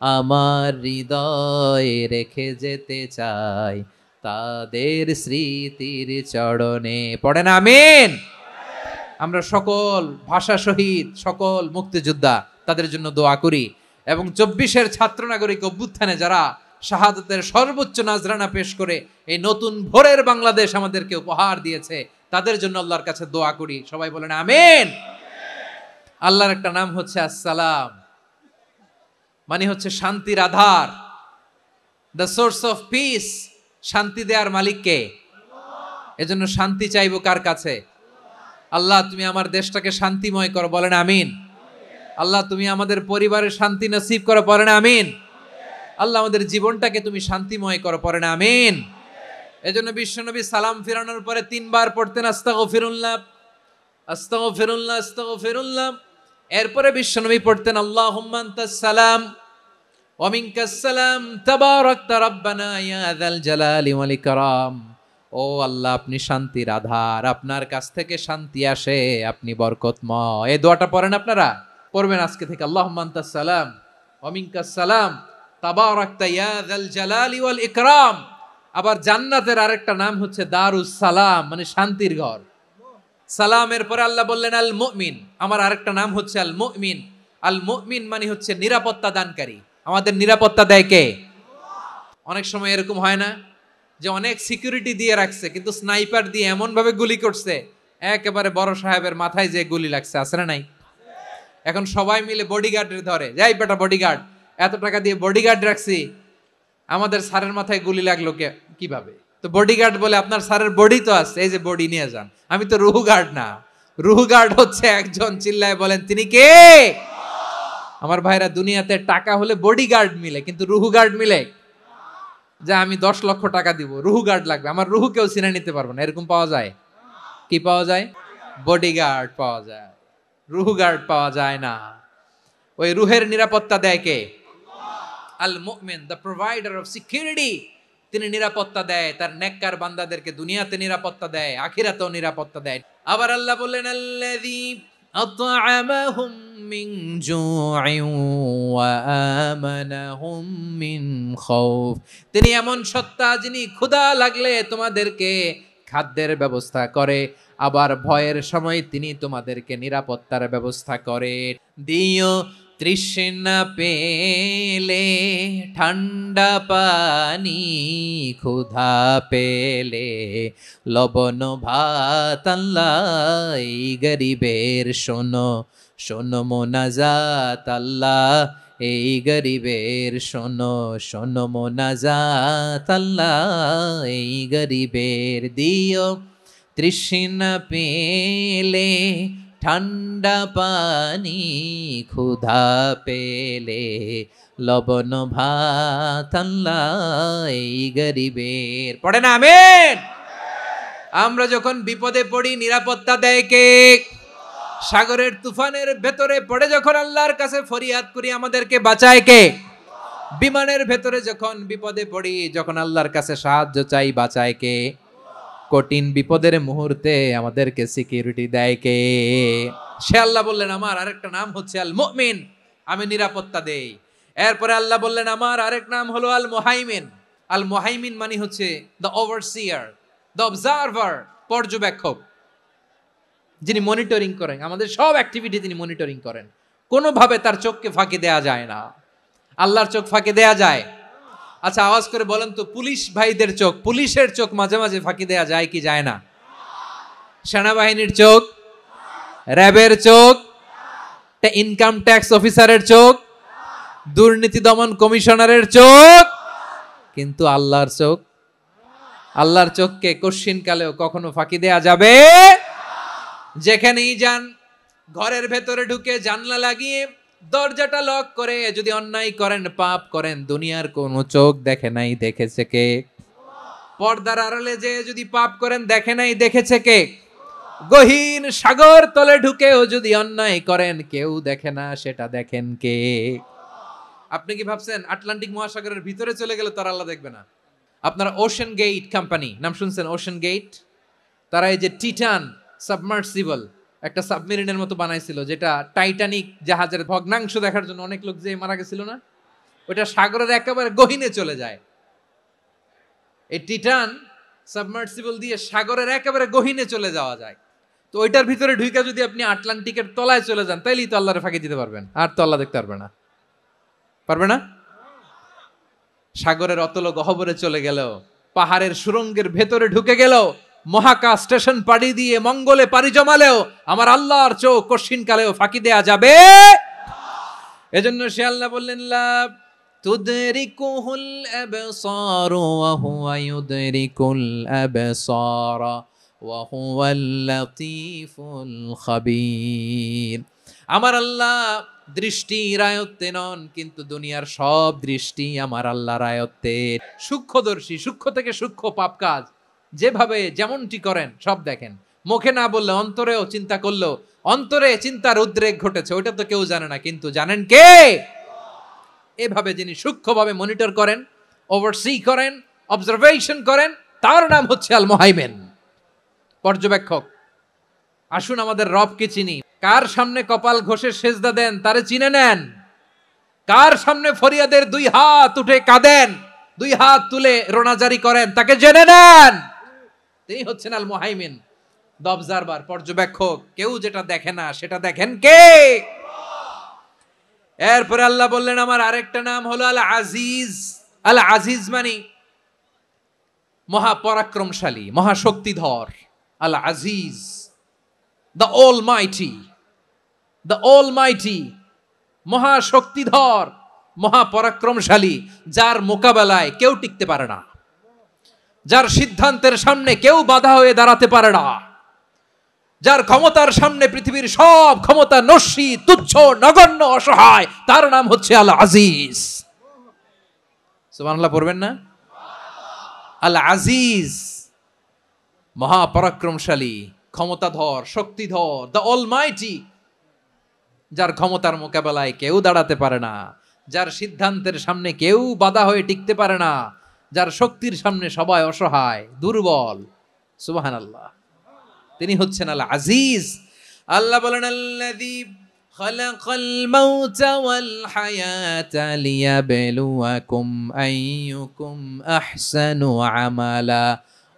আমার হৃদয় রেখে যেতে চাই তাদের স্মৃতির চরণে। পড়েন আমিন। আমরা সকল ভাষা শহীদ, সকল মুক্তিযোদ্ধা, তাদের জন্য দোয়া করি, এবং 24-এর ছাত্র নাগরিক অভ্যুত্থানে যারা শাহাদাতের সর্বোচ্চ নাজরানা পেশ করে এই নতুন ভোরের বাংলাদেশ আমাদেরকে উপহার দিয়েছে, তাদের জন্য আল্লাহর কাছে দোয়া করি। সবাই বলেন আমিন। আল্লাহর একটা নাম হচ্ছে আসসালাম, মানে হচ্ছে শান্তির আধার, দ্য সোর্স অফ পিস। শান্তি দেওয়ার মালিক কে? এজন্য শান্তি চাইবো কার কাছে? আল্লাহ তুমি আমার দেশটাকে শান্তিময় করো, বলেন আমিন। আল্লাহ তুমি আমাদের পরিবারের শান্তি নসিব করো, বলেন আমিন। আল্লাহ আমাদের জীবনটাকে তুমি শান্তিময় করো, পড়েন আমিন। এজন্য বিশ্বনবী সালাম ফিরানোর পরে 3 বার পড়তেন আস্তাগফিরুল্লাহ আস্তাগফিরুল্লাহ আস্তাগফিরুল্লাহ। এরপরে বিশ্বনবী পড়তেন আল্লাহুম্মা আনতাস সালাম ওয়া মিনকাস সালাম তাবারাকতা রাব্বানা ইয়া যাল জালালি ওয়াল ইকরাম। ও আল্লাহ, আপনি শান্তির আধার, আপনার কাছ থেকে শান্তি আসে, আপনি বরকতময়। এই দোয়াটা পড়েন আপনারা, পড়বেন আজকে থেকে। আল্লাহুম্মা আনতাস সালাম ওয়া মিনকাস সালাম তাবারাকতা ইয়া যাল জালালি ওয়াল ইকরাম। আবার জান্নাতের আরেকটা নাম হচ্ছে দারুস সালাম, মানে শান্তির ঘর। সালামের পরে আল্লাহ বললেন আল মুমিন, আমার আরেকটা নাম হচ্ছে আল মুমিন। আল মুমিন মানে হচ্ছে নিরাপত্তা দানকারী। আমাদের নিরাপত্তা দেয় কে? অনেক সময় এরকম হয় না যে অনেক সিকিউরিটি দিয়ে রাখছে, কিন্তু স্নাইপার দিয়ে এমন ভাবে গুলি করছে একেবারে বড় সাহেবের মাথায় যে গুলি লাগছে, আছে না নাই? এখন সবাই মিলে বডিগার্ডের ধরে, যাই বেটা বডিগার্ড, এত টাকা দিয়ে বডিগার্ড রাখছি, আমাদের স্যারের মাথায় গুলি লাগলো কিভাবে? তো বডিগার্ড বলে, আপনার স্যারের বডি তো আছে, এই যে বডি নিয়ে যান। আমি তো রুহু গার্ড না, রুহু গার্ড হচ্ছে একজন, চিল্লায় বলেন তিনি কে? আমার ভাইরা, দুনিয়াতে টাকা হলে বডিগার্ড মিলে, কিন্তু রুহু গার্ড মিলে? যে আমি 10 লক্ষ টাকা দিব, রুহু গার্ড লাগবে, আমার রুহু কেউ চিনে নিতে পারবো না, এরকম পাওয়া যায়? কি পাওয়া যায়? বডিগার্ড পাওয়া যায়, রুহু গার্ড পাওয়া যায় না। ওই রুহের নিরাপত্তা দেয় কে? আল মুমিন, দ্য প্রোভাইডার অফ সিকিউরিটি। তিনি নিরাপত্তা দেয় তার নেককার বান্দাদেরকে, দুনিয়াতে নিরাপত্তা দেয়, আখিরাতেও নিরাপত্তা দেয়। আবার আল্লাহ বললেন আল্লাযী আত'আমাহুম মিন জু'ইন ওয়া আমানাহুম মিন খাউফ। তিনি এমন সত্তা যিনি ক্ষুধা লাগলে তোমাদেরকে খাদ্যের ব্যবস্থা করে, আবার ভয়ের সময় তিনি তোমাদেরকে নিরাপত্তার ব্যবস্থা করে। দিও তৃষ্ণা পেলে ঠান্ডা পানি, ক্ষুধা পেলে লবণ ভাত। আল্লাহ এই গরিবের শোনো শোনো মোনাজাত, আল্লাহ এই গরিবের শোনো শোনো মোনাজাত, আল্লাহ এই গরিবের। দিও তৃষ্ণা পেলে ঠান্ডা পানি, ক্ষুধা পেলে লবণ ভাত, আল্লাহ এই গরিবের। পড়ে না আমিন? আমরা যখন বিপদে পড়ি নিরাপত্তা দেয় কে? সাগরের তুফানের ভেতরে পড়ে যখন আল্লাহর কাছে ফরিয়াদ করি, আমাদেরকে বাঁচায় কে? বিমানের ভেতরে যখন বিপদে পড়ি, যখন আল্লাহর কাছে সাহায্য চাই, বাঁচায় কে? কঠিন বিপদের মুহূর্তে আমাদেরকে সিকিউরিটি দেয় কে? সে আল্লাহ বললেন আমার আরেকটা নাম হচ্ছে আল মুমিন, আমি নিরাপত্তা দেই। এরপরে আল্লাহ বললেন আমার আরেক নাম হলো আল মুহাইমিন। আল মুহাইমিন মানে হচ্ছে দ্য ওভারসিয়ার, দ্য অবজারভার, পর্যবেক্ষক, যিনি মনিটরিং করেন আমাদের সব অ্যাক্টিভিটি, তিনি মনিটরিং করেন। কোনোভাবে তার চোখকে ফাঁকি দেয়া যায় না। আল্লাহর চোখ ফাঁকি দেয়া যায়? আচ্ছা আওয়াজ করে বলেন তো, পুলিশ ভাইদের চোখ, পুলিশের চোখ মাঝে মাঝে ফাঁকি দেয়া যায় কি যায় না? সেনাবাহিনীর চোখ, র্যাবের চোখ, ইনকাম ট্যাক্স অফিসারের চোখ, দুর্নীতি দমন কমিশনারের চোখ, কিন্তু আল্লাহর চোখ? আল্লাহর চোখকে কশ্চিনকালেও কখনো ফাঁকি দেয়া যাবে? যেখানেই যান, ঘরের ভেতরে ঢুকে জানলা লাগিয়ে দরজাটা লক করে যদি অন্যায় করেন, পাপ করেন, দুনিয়ার কোন চোখ দেখে নাই, দেখেছে কে? পর্দার আড়ালে যে যদি পাপ করেন, দেখে নাই, দেখেছে কে? গহীন সাগর তলে ঢুকেও যদি অন্যায় করেন, কেউ দেখে না, সেটা দেখেন কে? আপনি কি ভাবছেন আটলান্টিক মহাসাগরের ভিতরে চলে গেলে তারা আল্লাহ দেখবে না? আপনারা ওশেন গেট কোম্পানি নাম শুনছেন? ওশেন গেট, তারা এই যে টিটান সাবমার্সিবল একটা সাবমেরিনের মতো বানাইছিল, যেটা টাইটানিক জাহাজের ভগ্নাংশ দেখার জন্য অনেক লোক যে মারা গেছিল না, ওটা সাগরের একেবারে গহীনে চলে যায়। এই টিটান সাবমার্সিবল দিয়ে সাগরের একেবারে গহীনে চলে যাওয়া যায়। তো ওইটার ভিতরে ঢুকে যদি আপনি আটলান্টিকের তলায় চলে যান, তাইলেই তো আল্লাহরে ফাঁকি দিতে পারবেন, আর তো আল্লাহ দেখতে পারবে না। পারবে না? সাগরের অতল গহ্বরে চলে গেল, পাহাড়ের সুরঙ্গের ভেতরে ঢুকে গেল, মহাকাশ স্টেশন পাড়ি দিয়ে মঙ্গলে পাড়ি জমালেও আমার আল্লাহর চোখ কশিনকালেও ফাঁকি দেয়া যাবে? এজন্য সে আল্লাহ বললেন লা তুদরিকুহুল আবসার ওয়া হুয়া ইউদরিকুল আবসার ওয়া হুয়াল লাতীফুল খাবীর। আমার আল্লাহ দৃষ্টির আয়ত্তে নন, কিন্তু দুনিয়ার সব দৃষ্টি আমার আল্লাহর আয়ত্তে। সূক্ষ্মদর্শী, সূক্ষ্ম থেকে সূক্ষ্ম পাপ কাজ যেভাবে যেমনটি করেন সব দেখেন। মুখে না বললে অন্তরেও চিন্তা করলেও অন্তরে চিন্তার উদ্রেক ঘটেছে, ওইটা তো কেউ জানে না, কিন্তু জানেন কে? এভাবে যিনি সূক্ষ্মভাবে মনিটর করেন, ওভারসি করেন, অবজারভেশন করেন, তার নাম হচ্ছে আল মুহাইমিন, পর্যবেক্ষক। আসুন আমাদের রবকে চিনি। কার সামনে কপাল ঘষে সেজদা দেন তারে চিনে নেন। কার সামনে ফরিয়াদের 2 হাত উঠে কাঁদেন, 2 হাত তুলে রোনাজারি করেন, তাকে জেনে নেন। তিনি হচ্ছেন আল মুহাইমিন, দ্য অবজারভার, পর্যবেক্ষক। কেউ যেটা দেখে না সেটা দেখেন কে? এরপরে আল্লাহ বললেন আমার আরেকটা নাম হলো আল আজিজ। আল আজিজ মানে মহাপরাক্রমশালী, মহাশক্তিধর। আল আজিজ, দ্য অলমাইটি, দ্য অলমাইটি, মহাশক্তিধর, মহাপরাক্রমশালী, যার মোকাবেলায় কেউ টিকতে পারে না, যার সিদ্ধান্তের সামনে কেউ বাধা হয়ে দাঁড়াতে পারে না, যার ক্ষমতার সামনে পৃথিবীর সব ক্ষমতা নস্যি, তুচ্ছ, নগণ্য, অসহায়, তার নাম হচ্ছে আল আজিজ। সুবহানাল্লাহ পড়বেন না? আল আজিজ, মহাপরাক্রমশালী, ক্ষমতাধর, শক্তিধর, দ্য অলমাইটি, যার ক্ষমতার মোকাবেলায় কেউ দাঁড়াতে পারে না, যার সিদ্ধান্তের সামনে কেউ বাধা হয়ে টিকতে পারে না, যার শক্তির সামনে সবাই অসহায়, দুর্বল। সুবহানাল্লাহ, তিনি হচ্ছেন আল আজিজ। আল্লাহ বলেন আল্লাযী খালাকাল মাউতা ওয়াল হায়াতা লিয়াবলুয়াকুম আইয়ুকুম আহসানু আমালা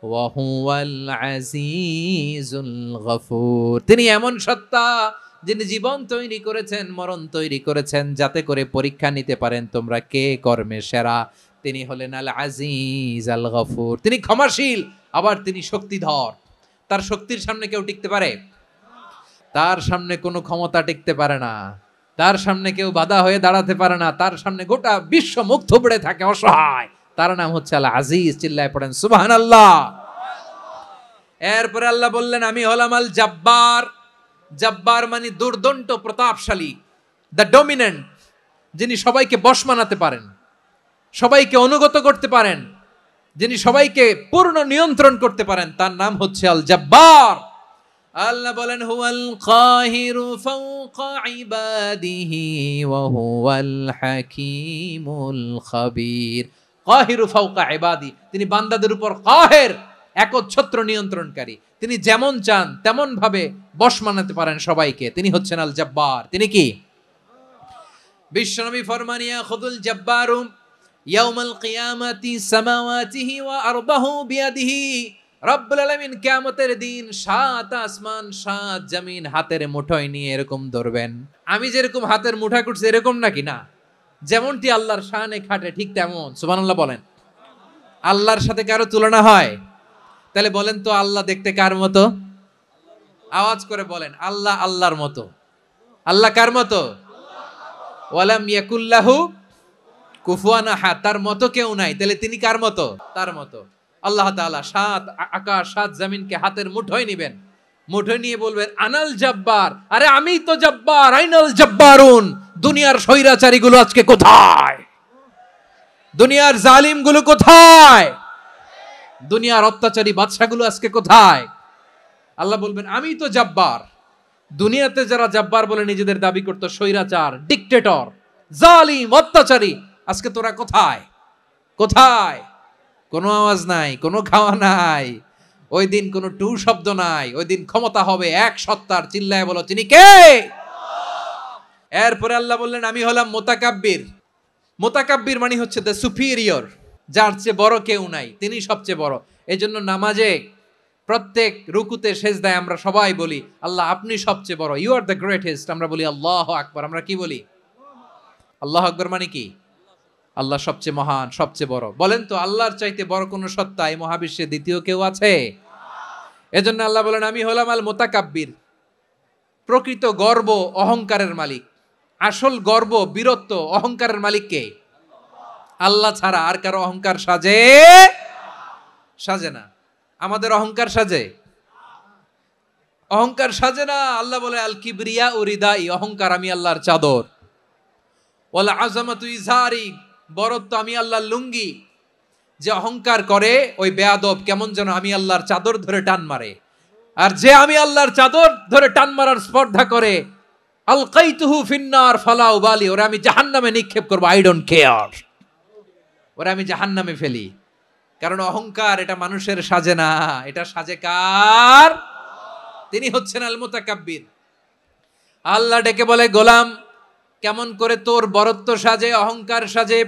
ওয়া হুয়াল আজিজুল গফুর। তিনি এমন সত্তা যিনি জীবন তৈরি করেছেন, মরণ তৈরি করেছেন, যাতে করে পরীক্ষা নিতে পারেন তোমরা কে কর্মে সেরা। তিনি হলেন আল আজিজ আল গফুর। তিনি ক্ষমাশীল, আবার তিনি শক্তিধর। তার শক্তির সামনে কেউ টিকতে পারে? তার সামনে কোনো ক্ষমতা টিকতে পারে না, তার সামনে কেউ বাধা হয়ে দাঁড়াতে পারে না, তার সামনে গোটা বিশ্ব মুখ থুবড়ে থাকে, অসহায়। তার নাম হচ্ছে আল আজিজ। চিল্লায় পড়েন সুবহানাল্লাহ। এরপরে আল্লাহ বললেন আমি হলাম আল জব্বার। জব্বার মানে দুর্দন্ত, প্রতাপশালী, দ্য ডমিনেন্ট, যিনি সবাইকে বশ মানাতে পারেন, সবাইকে অনুগত করতে পারেন, যিনি সবাইকে পূর্ণ নিয়ন্ত্রণ করতে পারেন, তার নাম হচ্ছে আল জব্বার। আল্লাহ বলেন হুয়াল কাহিরু ফাওকা ইবাদিহি ওয়া হুয়াল হাকীমুল খাবীর। কাহিরু ফাওকা ইবাদি, তিনি বান্দাদের উপর কাহের, একচ্ছত্র নিয়ন্ত্রণকারী। তিনি যেমন চান তেমন ভাবে বশ মানাতে পারেন সবাইকে। তিনি হচ্ছেন আল জব্বার। তিনি কি? বিশ্বনবী ফরমান ইয়াখুদুল জব্বারু ইয়াউমাল কিয়ামাতি সামাওয়াতিহি ওয়া আরদাহু বিয়াদিহি। রব্বুল আলামিন কিয়ামতের দিন 7 আসমান 7 জমিন হাতের মুঠোয় নিয়ে এরকম ধরবেন। আমি যেরকম হাতের মুঠা করছি এরকম নাকি? না, যেমনটি আল্লাহর শানে খাটে ঠিক তেমন। সুবহানাল্লাহ বলেন। আল্লাহর সাথে কারো তুলনা হয়? তাহলে বলেন তো আল্লাহ দেখতে কার মতো? আওয়াজ করে বলেন আল্লাহ আল্লাহর মতো। আল্লাহ কার মতো? ওয়ালাম ইয়াকুল্লাহু কুফুয়ান আহাদ, তার মতো কেউ নাই। তাহলে তিনি কার মতো? তার মতো। আল্লাহ তাআলা 7 আকাশ 7 জমিনকে হাতের মুঠোয় নেবেন, মুঠোয় নিয়ে বলবেন আনাল জব্বার। আরে আমি তো জব্বার, আইনাল জব্বারুন। দুনিয়ার স্বৈরাচারীগুলো আজকে কোথায়? দুনিয়ার জালিমগুলো কোথায়? দুনিয়ার অত্যাচারী বাদশাগুলো আজকে কোথায়? আল্লাহ বলবেন আমি তো জব্বার। দুনিয়াতে যারা জব্বার বলে নিজেদের দাবি করতো, স্বৈরাচার, ডিক্টেটর, জালিম, অত্যাচারী, আজকে তোরা কোথায়? কোথায়? কোনো আওয়াজ নাই, কোনো খাওয়া নাই, ওই দিন কোনো টু শব্দ নাই। ওই দিন ক্ষমতা হবে এক সত্তার। চিল্লায় বলো তিনি কে? এরপরে আল্লাহ বললেন আমি হলাম মুতাকাব্বির। মুতাকাব্বির মানে হচ্ছে দ্য সুপিরিয়র, যার চেয়ে বড় কেউ নাই, তিনি সবচেয়ে বড়। এই জন্য নামাজে প্রত্যেক রুকুতে সেজদায় আমরা সবাই বলি আল্লাহ আপনি সবচেয়ে বড়, ইউ আর দ্য গ্রেটেস্ট। আমরা বলি আল্লাহু আকবার। আমরা কি বলি? আল্লাহু আকবার মানে কি? আল্লাহ সবচেয়ে মহান, সবচেয়ে বড়। বলেন তো আল্লাহর চাইতে বড় কোন সত্তা এই মহাবিশ্বে দ্বিতীয় কেউ আছে? এজন্য আল্লাহ বলেন আমি হলাম আল মুতাকাব্বির। প্রকৃত গর্ব অহংকারের মালিক। আসল গর্ব, বীরত্ব, অহংকারের মালিক কে? আল্লাহ ছাড়া আর কারো অহংকার সাজে? সাজে না। আমাদের অহংকার সাজে? অহংকার সাজে না। আল্লাহ বলে আল কিবরিয়া উরিদাই, অহংকার আমি আল্লাহর চাদর। ওয়াল আযামাতু ইজারি, বরত্ব আমি আল্লাহর লুঙ্গি। যে অহংকার করে ওই বেয়াদব কেমন যেন আমি আল্লাহর চাদর ধরে টান মারে। আর যে আমি আল্লাহর চাদর ধরে টান মারার স্পর্ধা করে আলকাইতুহু ফিন্নার ফালা উবালি, ওরা আমি জাহান্নামে নিক্ষেপ করবো, আই ডোন্ট কেয়ার, ওরা আমি জাহান্নামে ফেলি। কারণ অহংকার এটা মানুষের সাজে না, এটা সাজে কার? তিনি হচ্ছেন আল মুতাকাব্বির। আল্লাহ ডেকে বলে, গোলাম কেমন করে তোর বরত্ব সাজে, অহংকার সাজে?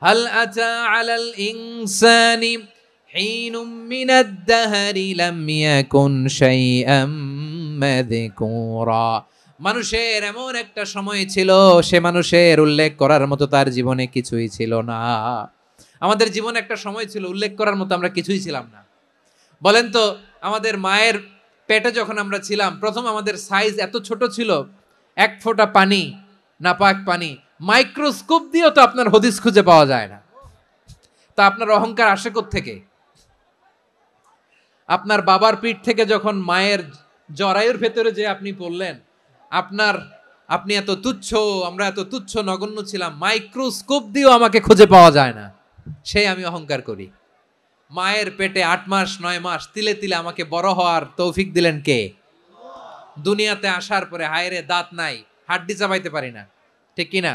হাল আতা আলাল ইনসানি হিনুম মিনাদ দাহরি লাম ইয়াকুন শাইআম মাযকুরা। মানুষের এমন একটা সময় ছিল, সে মানুষের উল্লেখ করার মতো তার জীবনে কিছুই ছিল না। আমাদের জীবনে একটা সময় ছিল উল্লেখ করার মতো আমরা কিছুই ছিলাম না। বলেন তো, আমাদের মায়ের পেটে যখন আমরা ছিলাম, প্রথম আমাদের সাইজ এত ছোট ছিল, এক ফোঁটা পানি, নাপাক পানি, মাইক্রোস্কোপ দিয়েও তো আপনার হদিস খুঁজে পাওয়া যায় না। তা আপনার অহংকার আসে কোত্থেকে? আপনার বাবার পিঠ থেকে যখন মায়ের জরায়ুর ভেতরে যে আপনি পড়লেন, আপনি এত তুচ্ছ, আমরা এত তুচ্ছ নগণ্য ছিলাম, মাইক্রোস্কোপ দিয়েও আমাকে খুঁজে পাওয়া যায় না, সেই আমি অহংকার করি। মায়ের পেটে 8 মাস 9 মাস তিলে তিলে আমাকে বড় হওয়ার তৌফিক দিলেন কে? দুনিয়াতে আসার পরে হায়রে দাঁত নাই, হাড্ডি চাবাইতে পারি না, ঠিক কিনা?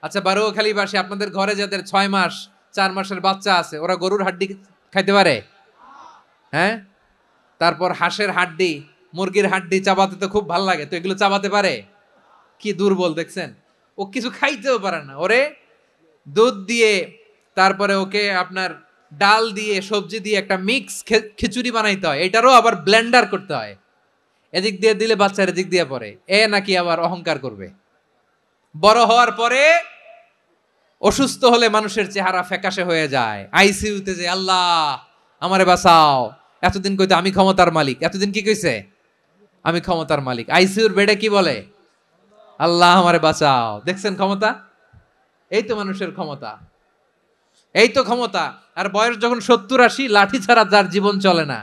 আচ্ছা, বারোখালীবাসী, আপনাদের ঘরে যাদের 6 মাস 4 মাসের বাচ্চা আছে, ওরা গরুর হাড্ডি খাইতে পারে? হ্যাঁ। তারপর হাঁসের হাড্ডি, মুরগির হাড্ডি চাবাতে তো খুব ভাল লাগে, তো এগুলো চাবাতে পারে? কি দুর্বল দেখছেন, ও কিছু খাইতেও পারে না। ওরে দুধ দিয়ে, তারপরে ওকে আপনার ডাল দিয়ে, সবজি দিয়ে একটা মিক্স খিচুড়ি বানাইতে হয়, এটারও আবার ব্লেন্ডার করতে হয়, এদিক দিয়ে দিলে বাচ্চার এদিক দিয়ে পড়ে। এ নাকি আবার অহংকার করবে। বড় হওয়ার পরে অসুস্থ হলে মানুষের চেহারা ফ্যাকাশে হয়ে যায়, আইসিইউতে যে আল্লাহ আমারে বাঁচাও, এতদিন কইতে আমি ক্ষমতার মালিক, এতদিন কি কইছে? আমি ক্ষমতার মালিক। আইসিইউর বেডে কি বলে? আল্লাহ আমারে বাঁচাও। দেখছেন ক্ষমতা? এই তো মানুষের ক্ষমতা, এই তো ক্ষমতা। আর বয়স যখন 70-80, লাঠি ছাড়া যার জীবন চলে না,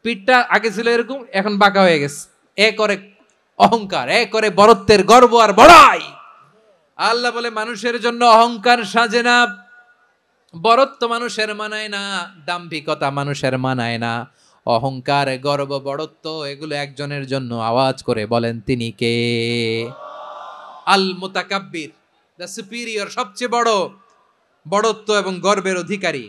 পিঠটা আগে ছিল এরকম, এখন বাঁকা হয়ে গেছে। এ করে অহংকার, এ করে বরত্বের গর্ব আর বড়াই। আল্লাহ বলে মানুষের জন্য অহংকার সাজে না, বরত্ব মানুষের মানায় না, দাম্ভিকতা মানুষের মানায় না, অহংকার গর্ব বড়ত্ব এগুলো একজনের জন্য। আওয়াজ করে বলেন তিনি কে? আল মুতাকাব্বির, দ্য সুপিরিয়র, সবচেয়ে বড় বড়ত্ব এবং গর্বের অধিকারী।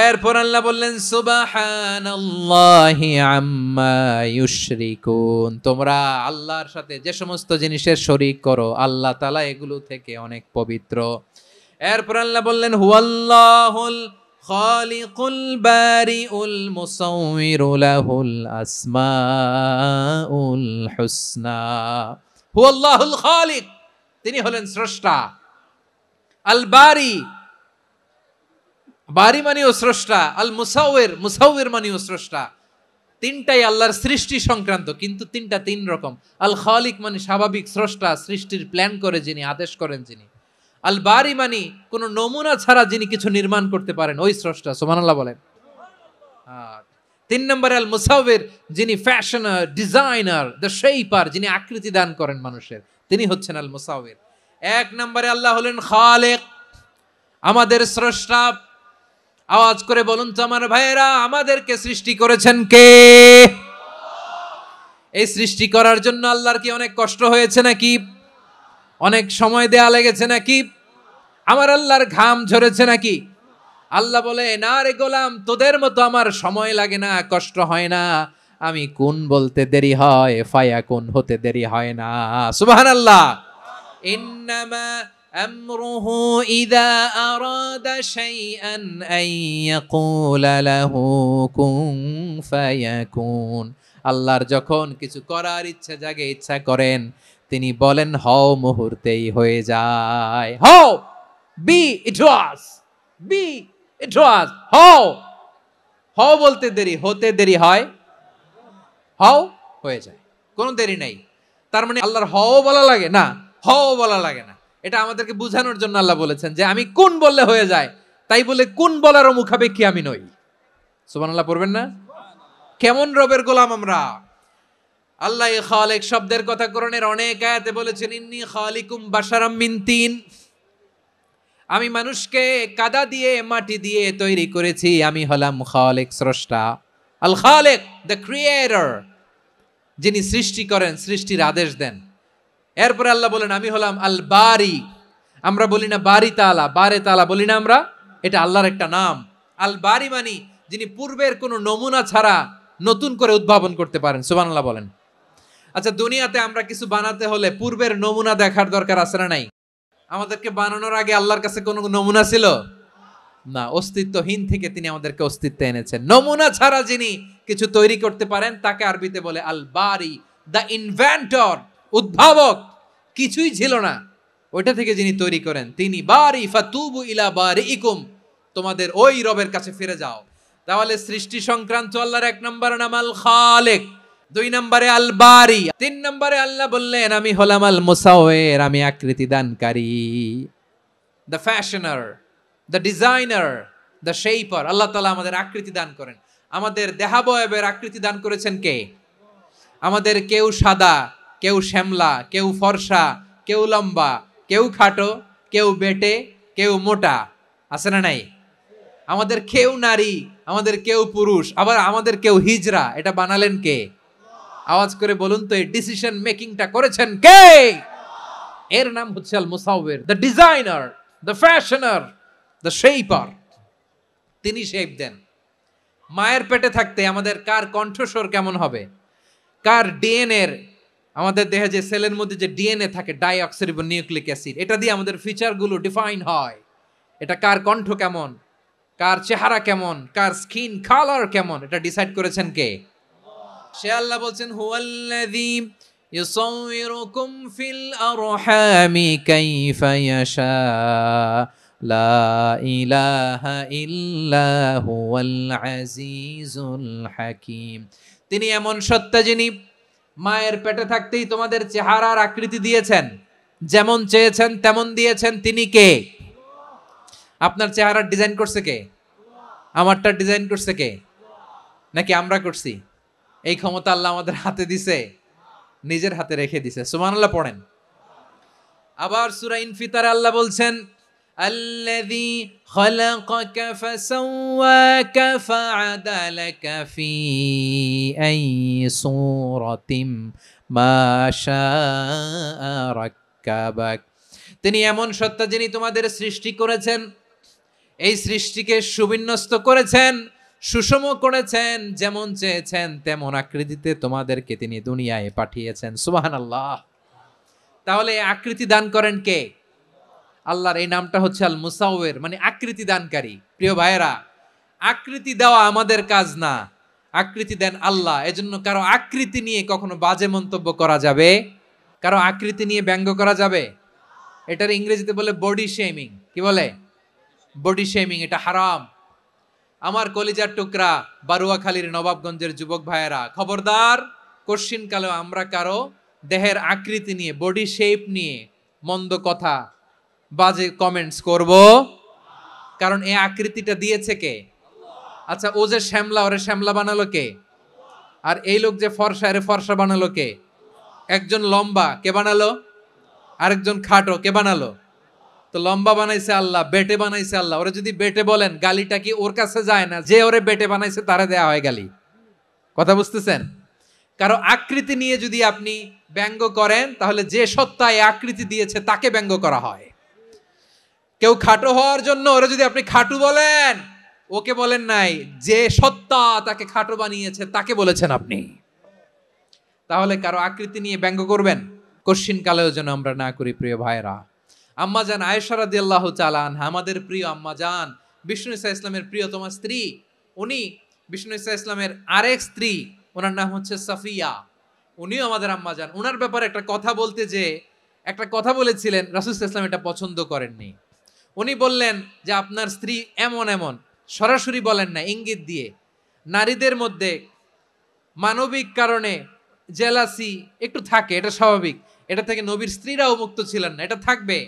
এরপর আল্লাহ বললেন সুবহানাল্লাহি আম্মা ইউশরিকুন, তোমরা আল্লাহর সাথে যে সমস্ত জিনিসের শরীক করো, আল্লাহ তাআলা এগুলো থেকে অনেক পবিত্র। এরপর আল্লাহ বললেন হুয়াল্লাহুল খালিকুল বারিউল মুসাউবিরু লাহুল আসমাউল হুসনা। হুয়াল্লাহুল খালিক, তিনি হলেন স্রষ্টা। আল বারি, বারি মানেও স্রষ্টা। আল মুসাউবির, মুসাউবির মানেও স্রষ্টা। তিনটাই আল্লাহর সৃষ্টি সংক্রান্ত, কিন্তু তিনটা তিন রকম। আল খালিক মানে স্বাভাবিক স্রষ্টা, সৃষ্টির প্ল্যান করে যিনি, আদেশ করেন যিনি। আল বারি মানে কোন নমুনা ছাড়া যিনি কিছু নির্মাণ করতে পারেন, ওই স্রষ্টা। সুবহানাল্লাহ বলেন। 3 নম্বরে আল মুসাউবির, যিনি ফ্যাশনার, ডিজাইনার, দ্য শেপার, যিনি আকৃতি দান করেন মানুষের, তিনি হচ্ছেন আল মুসাউবির। 1 নম্বরে আল্লাহ হলেন খালেক, আমাদের স্রষ্টা। আওয়াজ করে বলুন তো আমার ভাইয়েরা, আমাদেরকে সৃষ্টি করেছেন কে? এই সৃষ্টি করার জন্য আল্লাহর কি অনেক কষ্ট হয়েছে নাকি? অনেক সময় দেয়া লেগেছে নাকি? আমার আল্লাহর ঘাম ঝরেছে নাকি? আল্লাহ বলে, না রে গোলাম, তোদের মতো আমার সময় লাগে না, কষ্ট হয় না। আমি কোন বলতে দেরি হয়, ফায়াকুন হতে দেরি হয় না। সুবহানাল্লাহ। ইন্নামা আমরুহু ইযা আরাদা শাইআন আন ইয়াকুলা লাহু কুন ফায়াকুন। আল্লাহর যখন কিছু করার ইচ্ছা জাগে, ইচ্ছা করেন, তিনি বলেন হও, মুহূর্তেই হয়ে যায়। হও, বি ইট ওয়াজ, বি ইট ওয়াজ। হও, হও বলতে দেরি, হতে দেরি হয়, হও হয়ে যায়, কোনো দেরি নাই। তার মানে আল্লাহর হও বলা লাগে না, হও বলা লাগে না। এটা আমাদেরকে বুঝানোর জন্য আল্লাহ বলেছেন যে আমি কোন বললে হয়ে যায়, তাই বলে কোন বলারও মুখাপেক্ষী আমি নই। সুবহানাল্লাহ পড়বেন না? কেমন রবের গোলাম আমরা। আল্লাহ খালিক শব্দের কথা কোরআনের অনেক আয়াতে বলেছেন, ইন্নী খালিকুম বাশারাম মিন তিন, আমি মানুষকে কাদা দিয়ে, মাটি দিয়ে তৈরি করেছি, আমি হলাম খালিক, স্রষ্টা। আল খালিক, দ্য ক্রিয়েটর, যিনি সৃষ্টি করেন, সৃষ্টির আদেশ দেন। এরপরে আল্লাহ বলেন আমি হলাম আল বারি। আমরা বলি না বারি তাআলা, বারে তাআলা বলি না আমরা, এটা আল্লাহর একটা নাম। আল বারি মানে যিনি পূর্বের কোনো নমুনা ছাড়া নতুন করে উদ্ভাবন করতে পারেন। সুবহানাল্লাহ বলেন। আচ্ছা, দুনিয়াতে আমরা কিছু বানাতে হলে পূর্বের নমুনা দেখার দরকার আছে না নাই? আমাদেরকে বানানোর আগে আল্লাহর কাছে কোনো নমুনা ছিল না? অস্তিত্বহীন থেকে তিনি আমাদেরকে অস্তিত্বে এনেছেন। নমুনা ছাড়া যিনি কিছু তৈরি করতে পারেন তাকে আরবিতে বলে আল বারি, দ্য ইনভেন্টর, উদ্ভাবক। কিছুই ছিল না, ওইটা থেকে যিনি তৈরি করেন তিনি বারি। ফাতুবু ইলা বারিইকুম, তোমাদের ওই রবের কাছে ফিরে যাও। তাহলে সৃষ্টি সংক্রান্ত আল্লাহর এক নম্বর নাম আল খালিক, 2 নম্বরে আল বারি, 3 নম্বরে আল্লাহ বললেন আমি হলাম আল মুসাওয়ির, আমি আকৃতি দানকারী, the fashioner, the designer, the shaper. আল্লাহ তাআলা আমাদের আকৃতি দান করেন। আমাদের দেহাবয়বের আকৃতি দান করেছেন কে? আমাদের কেউ সাদা, কেউ শ্যামলা, কেউ ফর্সা, কেউ লম্বা, কেউ খাটো, কেউ বেটে, কেউ মোটা, আছে না নাই? আমাদের কেউ নারী, আমাদের কেউ পুরুষ, আবার আমাদের কেউ হিজড়া। এটা বানালেন কে? আওয়াজ করে বলুন তো, এই ডিসিশন মেকিংটা করেছেন কে? এর নাম হচ্ছে আল মুসাওয়ির, the designer, the fashioner, the shaper. তিনি শেপ দেন। মায়ের পেটে থাকতে আমাদের কার কণ্ঠস্বর কেমন হবে, কার ডিএনএ, আমাদের দেহে যে সেলের মধ্যে যে ডিএনএ থাকে, ডাইঅক্সিরিবো নিউক্লিক অ্যাসিড, এটা দিয়ে আমাদের ফিচারগুলো ডিফাইন হয়। এটা কার কণ্ঠ কেমন, কার চেহারা কেমন, কার স্কিন কালার কেমন, এটা ডিসাইড করেছেন কে? সে আল্লাহ বলছেন হুয়াল্লাযী ইউসাউয়িরুকুম ফিল আরহামি কাইফা ইয়াশা লা ইলাহা ইল্লা হুয়াল আজিজুল হাকীম। তিনি এমন সত্তা যিনি মায়ের পেটে থাকতেই তোমাদের চেহারার আকৃতি দিয়েছেন, যেমন চেয়েছেন তেমন দিয়েছেন। তিনি কে? আপনার চেহারার ডিজাইন করছে কে? আমারটা ডিজাইন করছে কে? নাকি আমরা করছি? এই ক্ষমতা আল্লাহ আমাদের হাতে দিছে, নিজের হাতে রেখে দিছে। সুবহানাল্লাহ পড়েন। আবার সূরা ইনফিতারে আল্লাহ বলছেন আল্লাযী খালাকাকা ফাসাওয়াকা ফাআদালাকা ফি আইয়ি সূরাতিম মা শাআ রাক্কাবাক। তিনি এমন সত্তা যিনি তোমাদের সৃষ্টি করেছেন, এই সৃষ্টিকে সুবিন্যস্ত করেছেন, সুষম করেছেন, যেমন চেয়েছেন তেমন আকৃতিতে তোমাদেরকে তিনি দুনিয়ায় পাঠিয়েছেন। সুবহানাল্লাহ। তাহলে আকৃতি দান করেন কে? আল্লাহর এই নামটা হচ্ছে আল মুসাওয়ির, মানে আকৃতি দানকারী। প্রিয় ভাইয়েরা, আকৃতি দেওয়া আমাদের কাজ না, আকৃতি দেন আল্লাহ। এজন্য কারো আকৃতি নিয়ে কখনো বাজে মন্তব্য করা যাবে, কারো আকৃতি নিয়ে ব্যঙ্গ করা যাবে। এটার ইংরেজিতে বলে বডি শেমিং। কি বলে? Body shaming. এটা হারাম। আমার কলিজার টুকরা বারুয়াখালীর নবাবগঞ্জের যুবক ভাইয়েরা, খবরদার, কোশ্চিন কালেও আমরা কারো দেহের আকৃতি নিয়ে, বডি শেপ নিয়ে মন্দ কথা, বাজে কমেন্টস করব, কারণ এই আকৃতিটা দিয়েছে কে? আচ্ছা, ও যে শ্যামলা, ওরে শ্যামলা বানালো কে? আর এই লোক যে ফর্সা, এরে ফর্সা বানালো কে? একজন লম্বা, কে বানালো? আরেকজন খাটো, কে বানালো? তো লম্বা বানাইছে আল্লাহ, বেটে বানাইছে আল্লাহ। ওরে যদি বেটে বলেন, গালিটা কি ওর কাছে যায় না? যে ওরে বেটে বানাইছে তারে দেয়া হয় গালি। কথা বুঝতেছেন? কারো আকৃতি নিয়ে যদি আপনি ব্যঙ্গ করেন, তাহলে যে সত্তা এই আকৃতি দিয়েছে তাকে ব্যঙ্গ করা হয়। কেউ খাটো হওয়ার জন্য ওরে যদি আপনি খাটু বলেন, ওকে বলেন নাই, যে সত্তা তাকে খাটো বানিয়েছে তাকে বলেছেন আপনি। তাহলে কারো আকৃতি নিয়ে ব্যঙ্গ করবেন, কোশ্চিন কালেও যেন আমরা না করি। প্রিয় ভাইরা, আম্মা জান আয়েশা রাদিয়াল্লাহু তাআলা আনহা, আমাদের প্রিয় আম্মা জান, বিষ্ণু ইসা ইসলামের প্রিয়তমা স্ত্রী। উনি বিষ্ণু ইসা ইসলামের আরেক স্ত্রী, ওনার নাম হচ্ছে সাফিয়া। উনিও আমাদের আম্মা জান। ওনার ব্যাপারে একটা কথা বলতে যে একটা কথা বলেছিলেন, রাসূল সাল্লাল্লাহু আলাইহি ওয়াসাল্লাম এটা পছন্দ করেননি। উনি বললেন যে আপনার স্ত্রী এমন এমন, সরাসরি বলেন না, ইঙ্গিত দিয়ে। নারীদের মধ্যে মানবিক কারণে জেলাসি একটু থাকে, এটা স্বাভাবিক। এটা থেকে নবীর স্ত্রীরাও মুক্ত ছিলেন না, এটা থাকবে।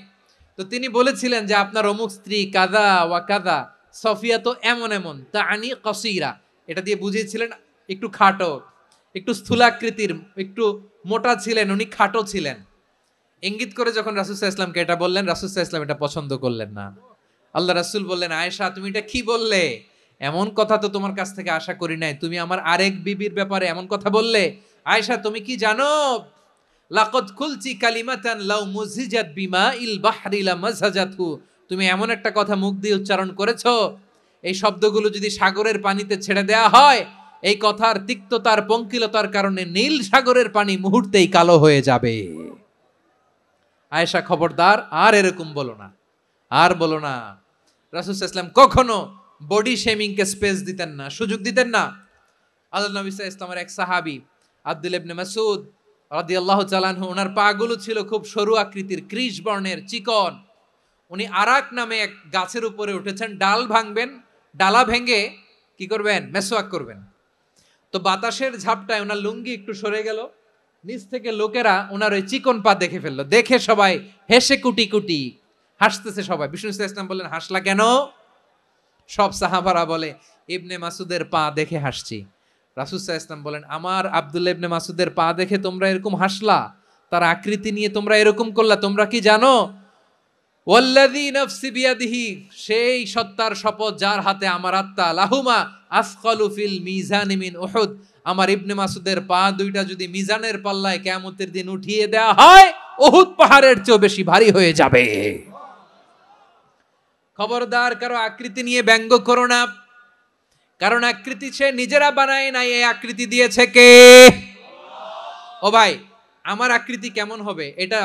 তো তিনি বলেছিলেন যে আপনার অমুক স্ত্রী কাদা ওয়া কাদা, সফিয়া তো এমন এমন, তা আনি কসিরা, এটা দিয়ে বুঝিয়েছিলেন একটু খাটো, একটু স্থূলাকৃতির, একটু মোটা ছিলেন, উনি খাটো ছিলেন। ইঙ্গিত করে যখন রাসূল সাল্লাল্লাহু আলাইহি ওয়াসাল্লামকে এটা বললেন, রাসূল সাল্লাল্লাহু আলাইহি ওয়াসাল্লাম এটা পছন্দ করলেন না। আল্লাহ রাসূল বললেন, আয়েশা তুমি এটা কি বললে? এমন কথা তো তোমার কাছ থেকে আশা করি নাই। তুমি আমার আরেক বিবির ব্যাপারে এমন কথা বললে। আয়েশা তুমি কি জানো লাকাদ কুলতি কালিমাতান লাউ মুজিজাত বিমাইল বাহরি লামাজাজাতহু, তুমি এমন একটা কথা মুখ দিয়ে উচ্চারণ করেছো, এই শব্দগুলো যদি সাগরের পানিতে ছেড়ে দেয়া হয়, এই কথার তিক্ততার পঙ্কিলতার কারণে নীল সাগরের পানি মুহূর্তেই কালো হয়ে যাবে। আয়েশা খবরদার, আর এরকম বলো না, আর বলো না। রাসূল সাল্লাল্লাহু আলাইহি ওয়াসাল্লাম কখনো বডি শেমিং কে স্পেস দিতেন না, সুযোগ দিতেন না। আল্লাহ নবী সাল্লাল্লাহু আলাইহি ওয়াসাল্লামের এক সাহাবী আব্দুল্লাহ ইবনে মাসউদ রাদিয়াল্লাহু তাআলা আনহু, ওনার পাগুলো ছিল খুব সরু আকৃতির, কৃষ বর্ণের, চিকন। উনি আরাক নামে এক গাছের উপরে উঠেছেন, ডাল ভাঙবেন, ডালা ভেঙে কি করবেন, মেসওয়াক করবেন। তো বাতাসের ঝাপটায় ওনার লুঙ্গি একটু সরে গেল, নিচ থেকে লোকেরা ওনার ওই চিকন পা দেখে ফেললো, দেখে সবাই হেসে কুটি কুটি হাসতেছে সবাই। বিষ্ণু সাল্লাল্লাহু আলাইহি ওয়াসাল্লাম বললেন, হাসলা কেন? সব সাহাবারা বলে, ইবনে মাসুদের পা দেখে হাসছি। রাসূল সাল্লাল্লাহু আলাইহি ওয়াসাল্লাম বলেন, আমার আব্দুল্লাহ ইবনে মাসুদের পা দেখে তোমরা এরকম হাসলা, তার আকৃতি নিয়ে তোমরা এরকম করলা, তোমরা কি জানো? ওয়াল্লাযী নাফসি বিয়াদিহি, সেই সত্তার শপথ যার হাতে আমার আত্মা, লাহুমা আসকালু ফিল মিজানি মিন উহুদ, আমার ইবনে মাসুদের পা দুইটা যদি মিজানের পাল্লায় কিয়ামতের দিন উঠিয়ে দেয়া হয়, উহুদ পাহাড়ের চেয়ে বেশি ভারী হয়ে যাবে। খবরদার, কারো আকৃতি নিয়ে ব্যঙ্গ করো না, কারণ আকৃতি সে নিজেরা বানায় নাই, এই আকৃতি দিয়েছে কে? ও ভাই, আমার আকৃতি কেমন হবে এটা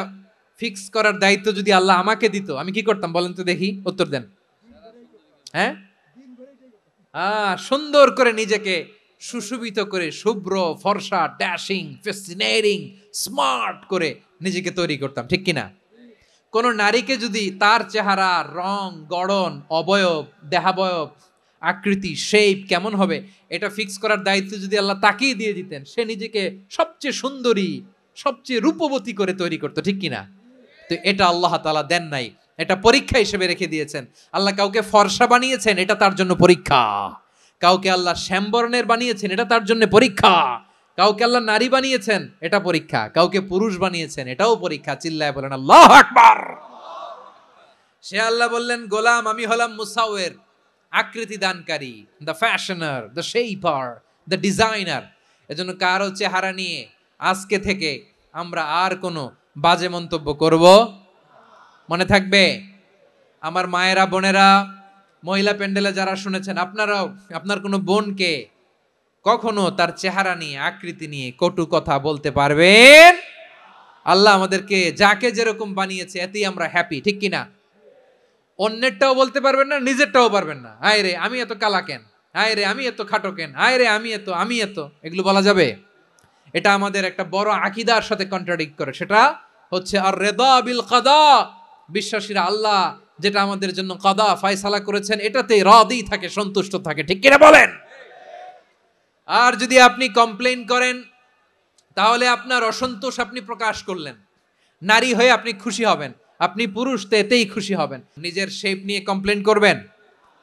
ফিক্স করার দায়িত্ব যদি আল্লাহ আমাকে দিত, আমি কি করতাম বলেন তো দেখি, উত্তর দেন। হ্যাঁ, সুন্দর করে নিজেকে সুশোভিত করে, শুভ্র ফর্সা, ড্যাশিং, ফ্যাসিনেটিং, স্মার্ট করে নিজেকে তৈরি করতাম, ঠিক কিনা? কোন নারীকে যদি তার চেহারা, রং, গড়ন, অবয়ব, দেহাবয়ব, আকৃতি, শেপ কেমন হবে এটা ফিক্স করার দায়িত্ব যদি আল্লাহ তাকেই দিয়ে দিতেন, সে নিজেকে সবচেয়ে সুন্দরী, সবচেয়ে রূপবতী করে তৈরি করতো, ঠিক কিনা? তো এটা আল্লাহ তাআলা দেন নাই, এটা পরীক্ষা হিসেবে রেখে দিয়েছেন। আল্লাহ কাউকে ফর্সা বানিয়েছেন, এটা তার জন্য পরীক্ষা। কাউকে আল্লাহ শ্যামবর্ণের বানিয়েছেন, এটা তার জন্য পরীক্ষা। কাউকে আল্লাহ নারী বানিয়েছেন, এটা পরীক্ষা। কাউকে পুরুষ বানিয়েছেন, এটাও পরীক্ষা। চিল্লায় বলেন আল্লাহু আকবার। সে আল্লাহ বললেন, গোলাম আমি হলাম মুসাওয়ির, আকৃতি দানকারী, the fashioner, the shaper, the designer. এজন্য কারো চেহারা নিয়ে আজকে থেকে আমরা আর কোনো বাজে মন্তব্য করব, মনে থাকবে? আমার মায়েরা, বোনেরা, মহিলা প্যান্ডেলে যারা শুনেছেন, আপনারাও আপনার কোনো বোনকে কখনো তার চেহারা নিয়ে, আকৃতি নিয়ে কটু কথা বলতে পারবেন? আল্লাহ আমাদেরকে যাকে যেরকম বানিয়েছে এতেই আমরা হ্যাপি, ঠিক কিনা? অন্যেরটাও বলতে পারবেন না, নিজেরটাও পারবেন না। আয় রে আমি এত কালা কেন, আয় রে আমি এত খাটো কেন, আয় রে আমি এত, এগুলো বলা যাবে? এটা আমাদের একটা বড় আকীদার সাথে কন্ট্রাডিক্ট করে। সেটা হচ্ছে আর রিদা বিল কাদা, বিশ্বাসীরা আল্লাহ যেটা আমাদের জন্য কাদা ফয়সালা করেছেন এটাতে রাদি থাকে, সন্তুষ্ট থাকে, ঠিক কিনা বলেন? আর যদি আপনি কমপ্লেইন করেন তাহলে আপনার অসন্তোষ আপনি প্রকাশ করলেন। নারী হয়ে আপনি খুশি হবেন, আপনি পুরুষ তো এতেই খুশি হবেন। নিজের শেপ নিয়ে কমপ্লেইন করবেন,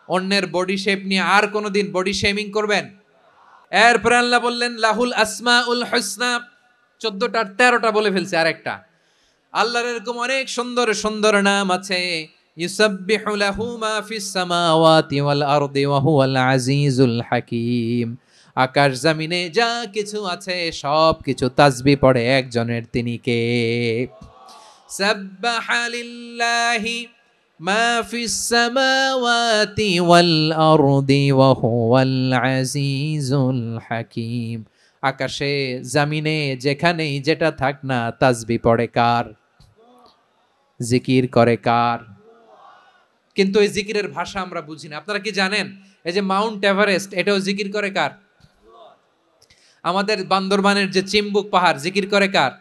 অন্যের বডি শেপ নিয়ে আর কোনোদিন বডি শেমিং করবেন? এরপর আল্লাহ বললেন লাহুল আসমাউল হুসনা, 14টা 13টা বলে ফেলছে, আরেকটা। আল্লাহর এরকম অনেক সুন্দর সুন্দর নাম আছে। ইউসাব্বিহু লাহু মা ফিস সামাওয়াতি ওয়াল আরদি ওয়া হুয়াল আজিজুল হাকীম। আকাশ জমিনে যা কিছু আছে সব কিছু তাসবিহ পড়ে একজনের, তিনি কে? সাব্বাহা লিল্লাহি মা ফিস সামাওয়াতি ওয়াল আরদি ওয়া হুয়াল আজিজুল হাকীম। আকাশে জমিনে যেখানেই যেটা থাক না, তাসবিহ পড়ে কার? জিকির করে কার? কিন্তু এই জিকিরের ভাষা আমরা বুঝি না। আপনারা কি জানেন এই যে মাউন্ট এভারেস্ট, এটাও জিকির করে কার? আমাদের বান্দরবানের যে চিম্বুক পাহাড়, জিকির করে কার?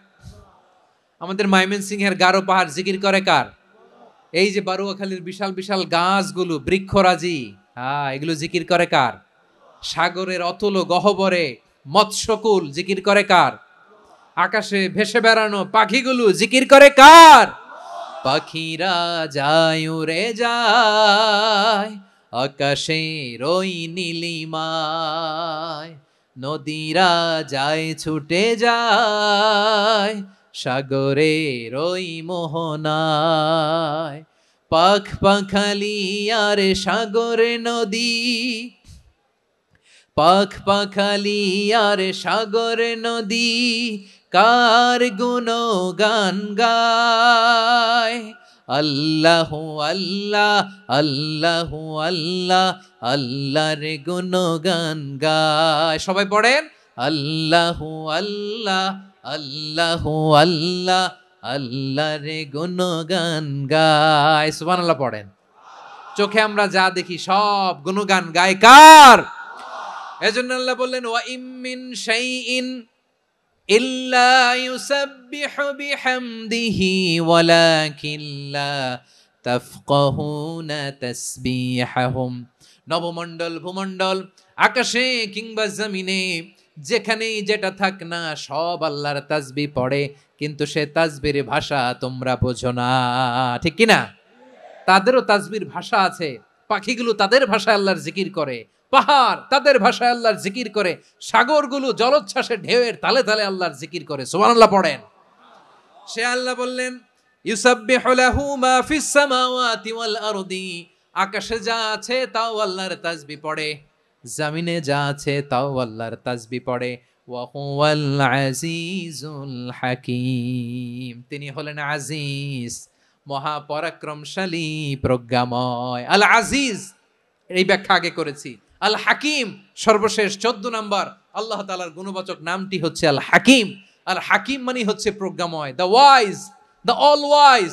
আমাদের ময়মনসিংহের গারো পাহাড়, জিকির করে কার? এই যে বারুয়াখালীর বিশাল বিশাল গাছগুলো, বৃক্ষরাজি, এগুলো জিকির করে কার? সাগরের অতল গহ্বরে মৎস্যকুল, জিকির করে কার? আকাশে ভেসে বেড়ানো পাখিগুলো, জিকির করে কার? পাখিরা যায় উড়ে যায় আকাশের ওই নীলিমায়, নদীরা যায় ছুটে যায় সাগরের ওই মোহনায়। পাখ পাখালি আর সাগরে নদী, পাখ পাখালি আর সাগরে নদী, কার গুণগান গায়। আল্লাহ আল্লাহ আল্লাহ আল্লাহ আল্লাহর গুণগান গায়। সবাই পড়েন আল্লাহ আল্লাহ আল্লাহ আল্লাহ আল্লাহর গুণগান গায়। সুবহানাল্লাহ পড়েন। চোখে আমরা যা দেখি সব গুণগান গায় কার? এজন্য আল্লাহ বললেন ওয়া ইম মিন শাইইন ইল্লা ইউসাব্বিহু বিহামদিহি ওয়ালাকিন লা তাফকাহুনা তাসবিহাহুম। নবমণ্ডল ভূমণ্ডল আকাশে কিংবা জমিনে যেখানেই যেটা থাক না সব আল্লাহর তাসবিহ পড়ে, কিন্তু সে তাসবির ভাষা তোমরা বোঝো না, ঠিক কি না? তাদেরও তাসবির ভাষা আছে। পাখিগুলো তাদের ভাষায় আল্লাহর জিকির করে, পাহাড় তাদের ভাষায় আল্লাহর জিকির করে, সাগরগুলো জলোচ্ছ্বাসে ঢেউয়ের তালে তালে আল্লাহর জিকির করে। সুবহানাল্লাহ পড়েন। সে আল্লাহ বললেন ইউসাব্বিহু লাহু মা ফিস সামাওয়াতি ওয়াল আরদি। আকাশে যা আছে তাও আল্লাহর তাসবিহ পড়ে, জমিনে যা আছে তাও আল্লাহর তাসবিহ পড়ে। ওয়া হুয়াল আজিজুল হাকীম। তিনি হলেন আজিজ, মহাপরাক্রমশালী, প্রজ্ঞাময়। আল আজিজ এই ব্যাখ্যা আগে করেছি। আল হাকিম সর্বশেষ 14 নম্বর আল্লাহ তাআলার গুণবাচক নামটি হচ্ছে আল হাকিম। আল হাকিম মানে হচ্ছে প্রজ্ঞাময়, the wise, the all wise.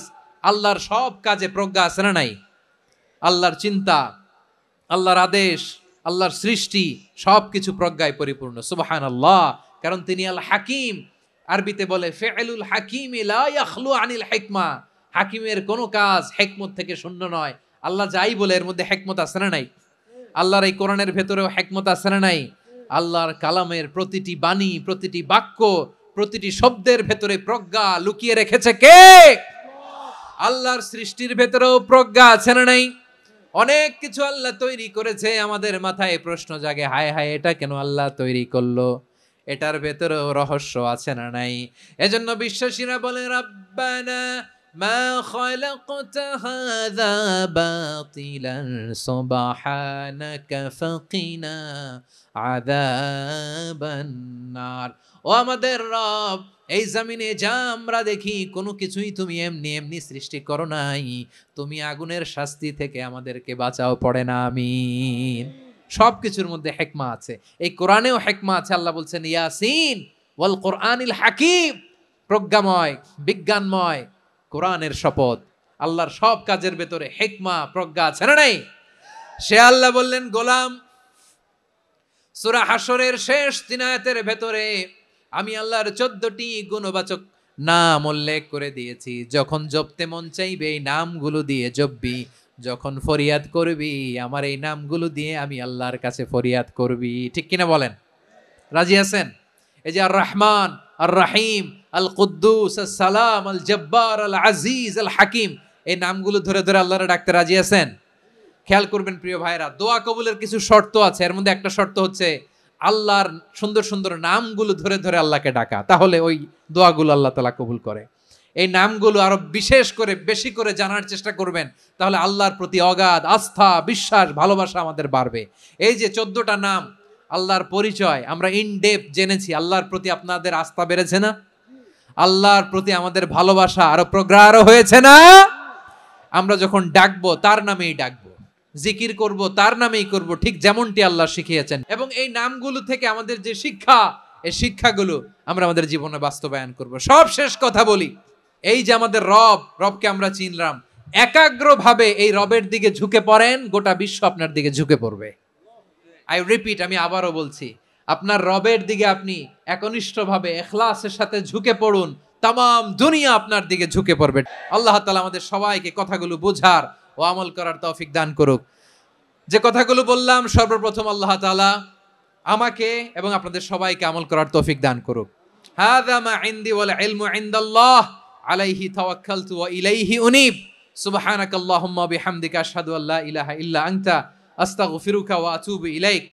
আল্লাহর সব কাজে প্রজ্ঞা আছে না নাই? আল্লাহর চিন্তা, আল্লাহর আদেশ, আল্লাহর সৃষ্টি সবকিছু প্রজ্ঞায় পরিপূর্ণ। সুবহানাল্লাহ। কারণ তিনি আল হাকিম। আরবিতে বলে ফিআলুল হাকিম লা ইয়াখলু আনিল হিকমা। হাকিমের কোনো কাজ হিকমত থেকে শূন্য নয়। আল্লাহ যাই বলে এর মধ্যে হিকমত আছে না নাই? আল্লাহর এই কোরআনের ভেতরেও হিকমত আছে না নাই? আল্লাহর কালামের প্রতিটি বাণী, প্রতিটি বাক্য, প্রতিটি শব্দের ভেতরে প্রজ্ঞা লুকিয়ে রেখেছে কে? আল্লাহর সৃষ্টির ভেতরেও প্রজ্ঞা আছে না নাই? অনেক কিছু আল্লাহ তৈরি করেছে, আমাদের মাথায় প্রশ্ন জাগে, হায় হায় এটা কেন আল্লাহ তৈরি করলো? এটার ভেতরেও রহস্য আছে না নাই? এজন্য বিশ্বাসীরা বলে রাব্বানা মা খালাকতা হাযা বাতিলান সুবহানাকা ফাকিনা আযাবান নার। ও আমাদের রব, এই জমিনে যা আমরা দেখি কোনো কিছুই তুমি এমনি এমনি সৃষ্টি করো নাই, তুমি আগুনের শাস্তি থেকে আমাদেরকে বাঁচাও, পড়ে না আমিন। সব কিছুর মধ্যে হিকমা আছে, এই কোরআনেও হিকমা আছে। আল্লাহ বলছেন ইয়াসিন ওয়াল কোরআনিল হাকিম, প্রজ্ঞাময়, বিজ্ঞানময় কোরআনের শপথ। আল্লাহর সব কাজের ভেতরে হিকমা, প্রজ্ঞা আছে না নাই? সে আল্লাহ বললেন গোলাম, সূরা হাশরের শেষ 3 আয়াতের ভেতরে আমি আল্লাহর 14টি গুণবাচক নাম উল্লেখ করে দিয়েছি। যখন জপতে মন চাইবে এই নামগুলো দিয়ে জপবি, যখন ফরিয়াদ করবি আমার এই নামগুলো দিয়ে আমি আল্লাহর কাছে ফরিয়াদ করবি। ঠিক কিনা বলেন? রাজি আছেন? এই যে আর রহমান, আর রাহিম, আল কুদ্দুস, আস সালাম, আল জব্বার, আল আজিজ, আল হাকিম, এই নামগুলো ধরে ধরে আল্লাহরে ডাকতে রাজি আছেন? খেয়াল করবেন প্রিয় ভাইরা, দোয়া কবুলের কিছু শর্ত আছে। এর মধ্যে একটা শর্ত হচ্ছে আল্লাহর সুন্দর সুন্দর নামগুলো ধরে ধরে আল্লাহকে ডাকা, তাহলে ওই দোয়াগুলো আল্লাহ তাআলা কবুল করে। এই নামগুলো আরো বিশেষ করে বেশি করে জানার চেষ্টা করবেন, তাহলে আল্লাহর প্রতি অগাধ আস্থা, বিশ্বাস, ভালোবাসা আমাদের বাড়বে। এই যে 14টা নাম আল্লাহর পরিচয় আমরা ইন ডেপথ জেনেছি, আল্লাহর প্রতি আপনাদের আস্থা বেড়েছে না? আল্লাহর প্রতি আমাদের ভালোবাসা আরো প্রগাঢ় হয়েছে না? আমরা যখন ডাকবো তার নামেই ডাকবো, জিকির করব তার নামেই করব, ঠিক যেমনটি আল্লাহ শিখিয়েছেন। এবং এই নামগুলো থেকে আমাদের যে শিক্ষা, এই শিক্ষাগুলো আমরা আমাদের জীবনে বাস্তবায়ন করব। সব শেষ কথা বলি, এই যে আমাদের রবকে আমরা চিনলাম, একাগ্রভাবে এই রবের দিকে ঝুঁকে পড়েন, গোটা বিশ্ব আপনার দিকে ঝুঁকে পড়বে। আই রিপিট, আমি আবারও বলছি, আপনার রবের দিকে আপনি একনিষ্ঠভাবে ইখলাসের সাথে ঝুঁকে পড়ুন, তামাম দুনিয়া আপনার দিকে ঝুঁকে পড়বে। আল্লাহ তাআলা আমাদের সবাইকে কথাগুলো বোঝার ও আমল করার তৌফিক দান করুক। যে কথাগুলো বললাম, সর্বপ্রথম আল্লাহ তাআলা আমাকে এবং আপনাদের সবাইকে আমল করার তৌফিক দান করুক। হাযা মা ইনদি ওয়াল ইলমু ইনদাল্লাহ আলাইহি তাওয়াক্কালতু ওয়া ইলাইহি উনীব। সুবহানাকাল্লাহুম্মা বিহামদিকা আশহাদু আল্লা ইলাহা ইল্লা আনতা আস্তাগফিরুকা ওয়া আতুবু ইলাইক।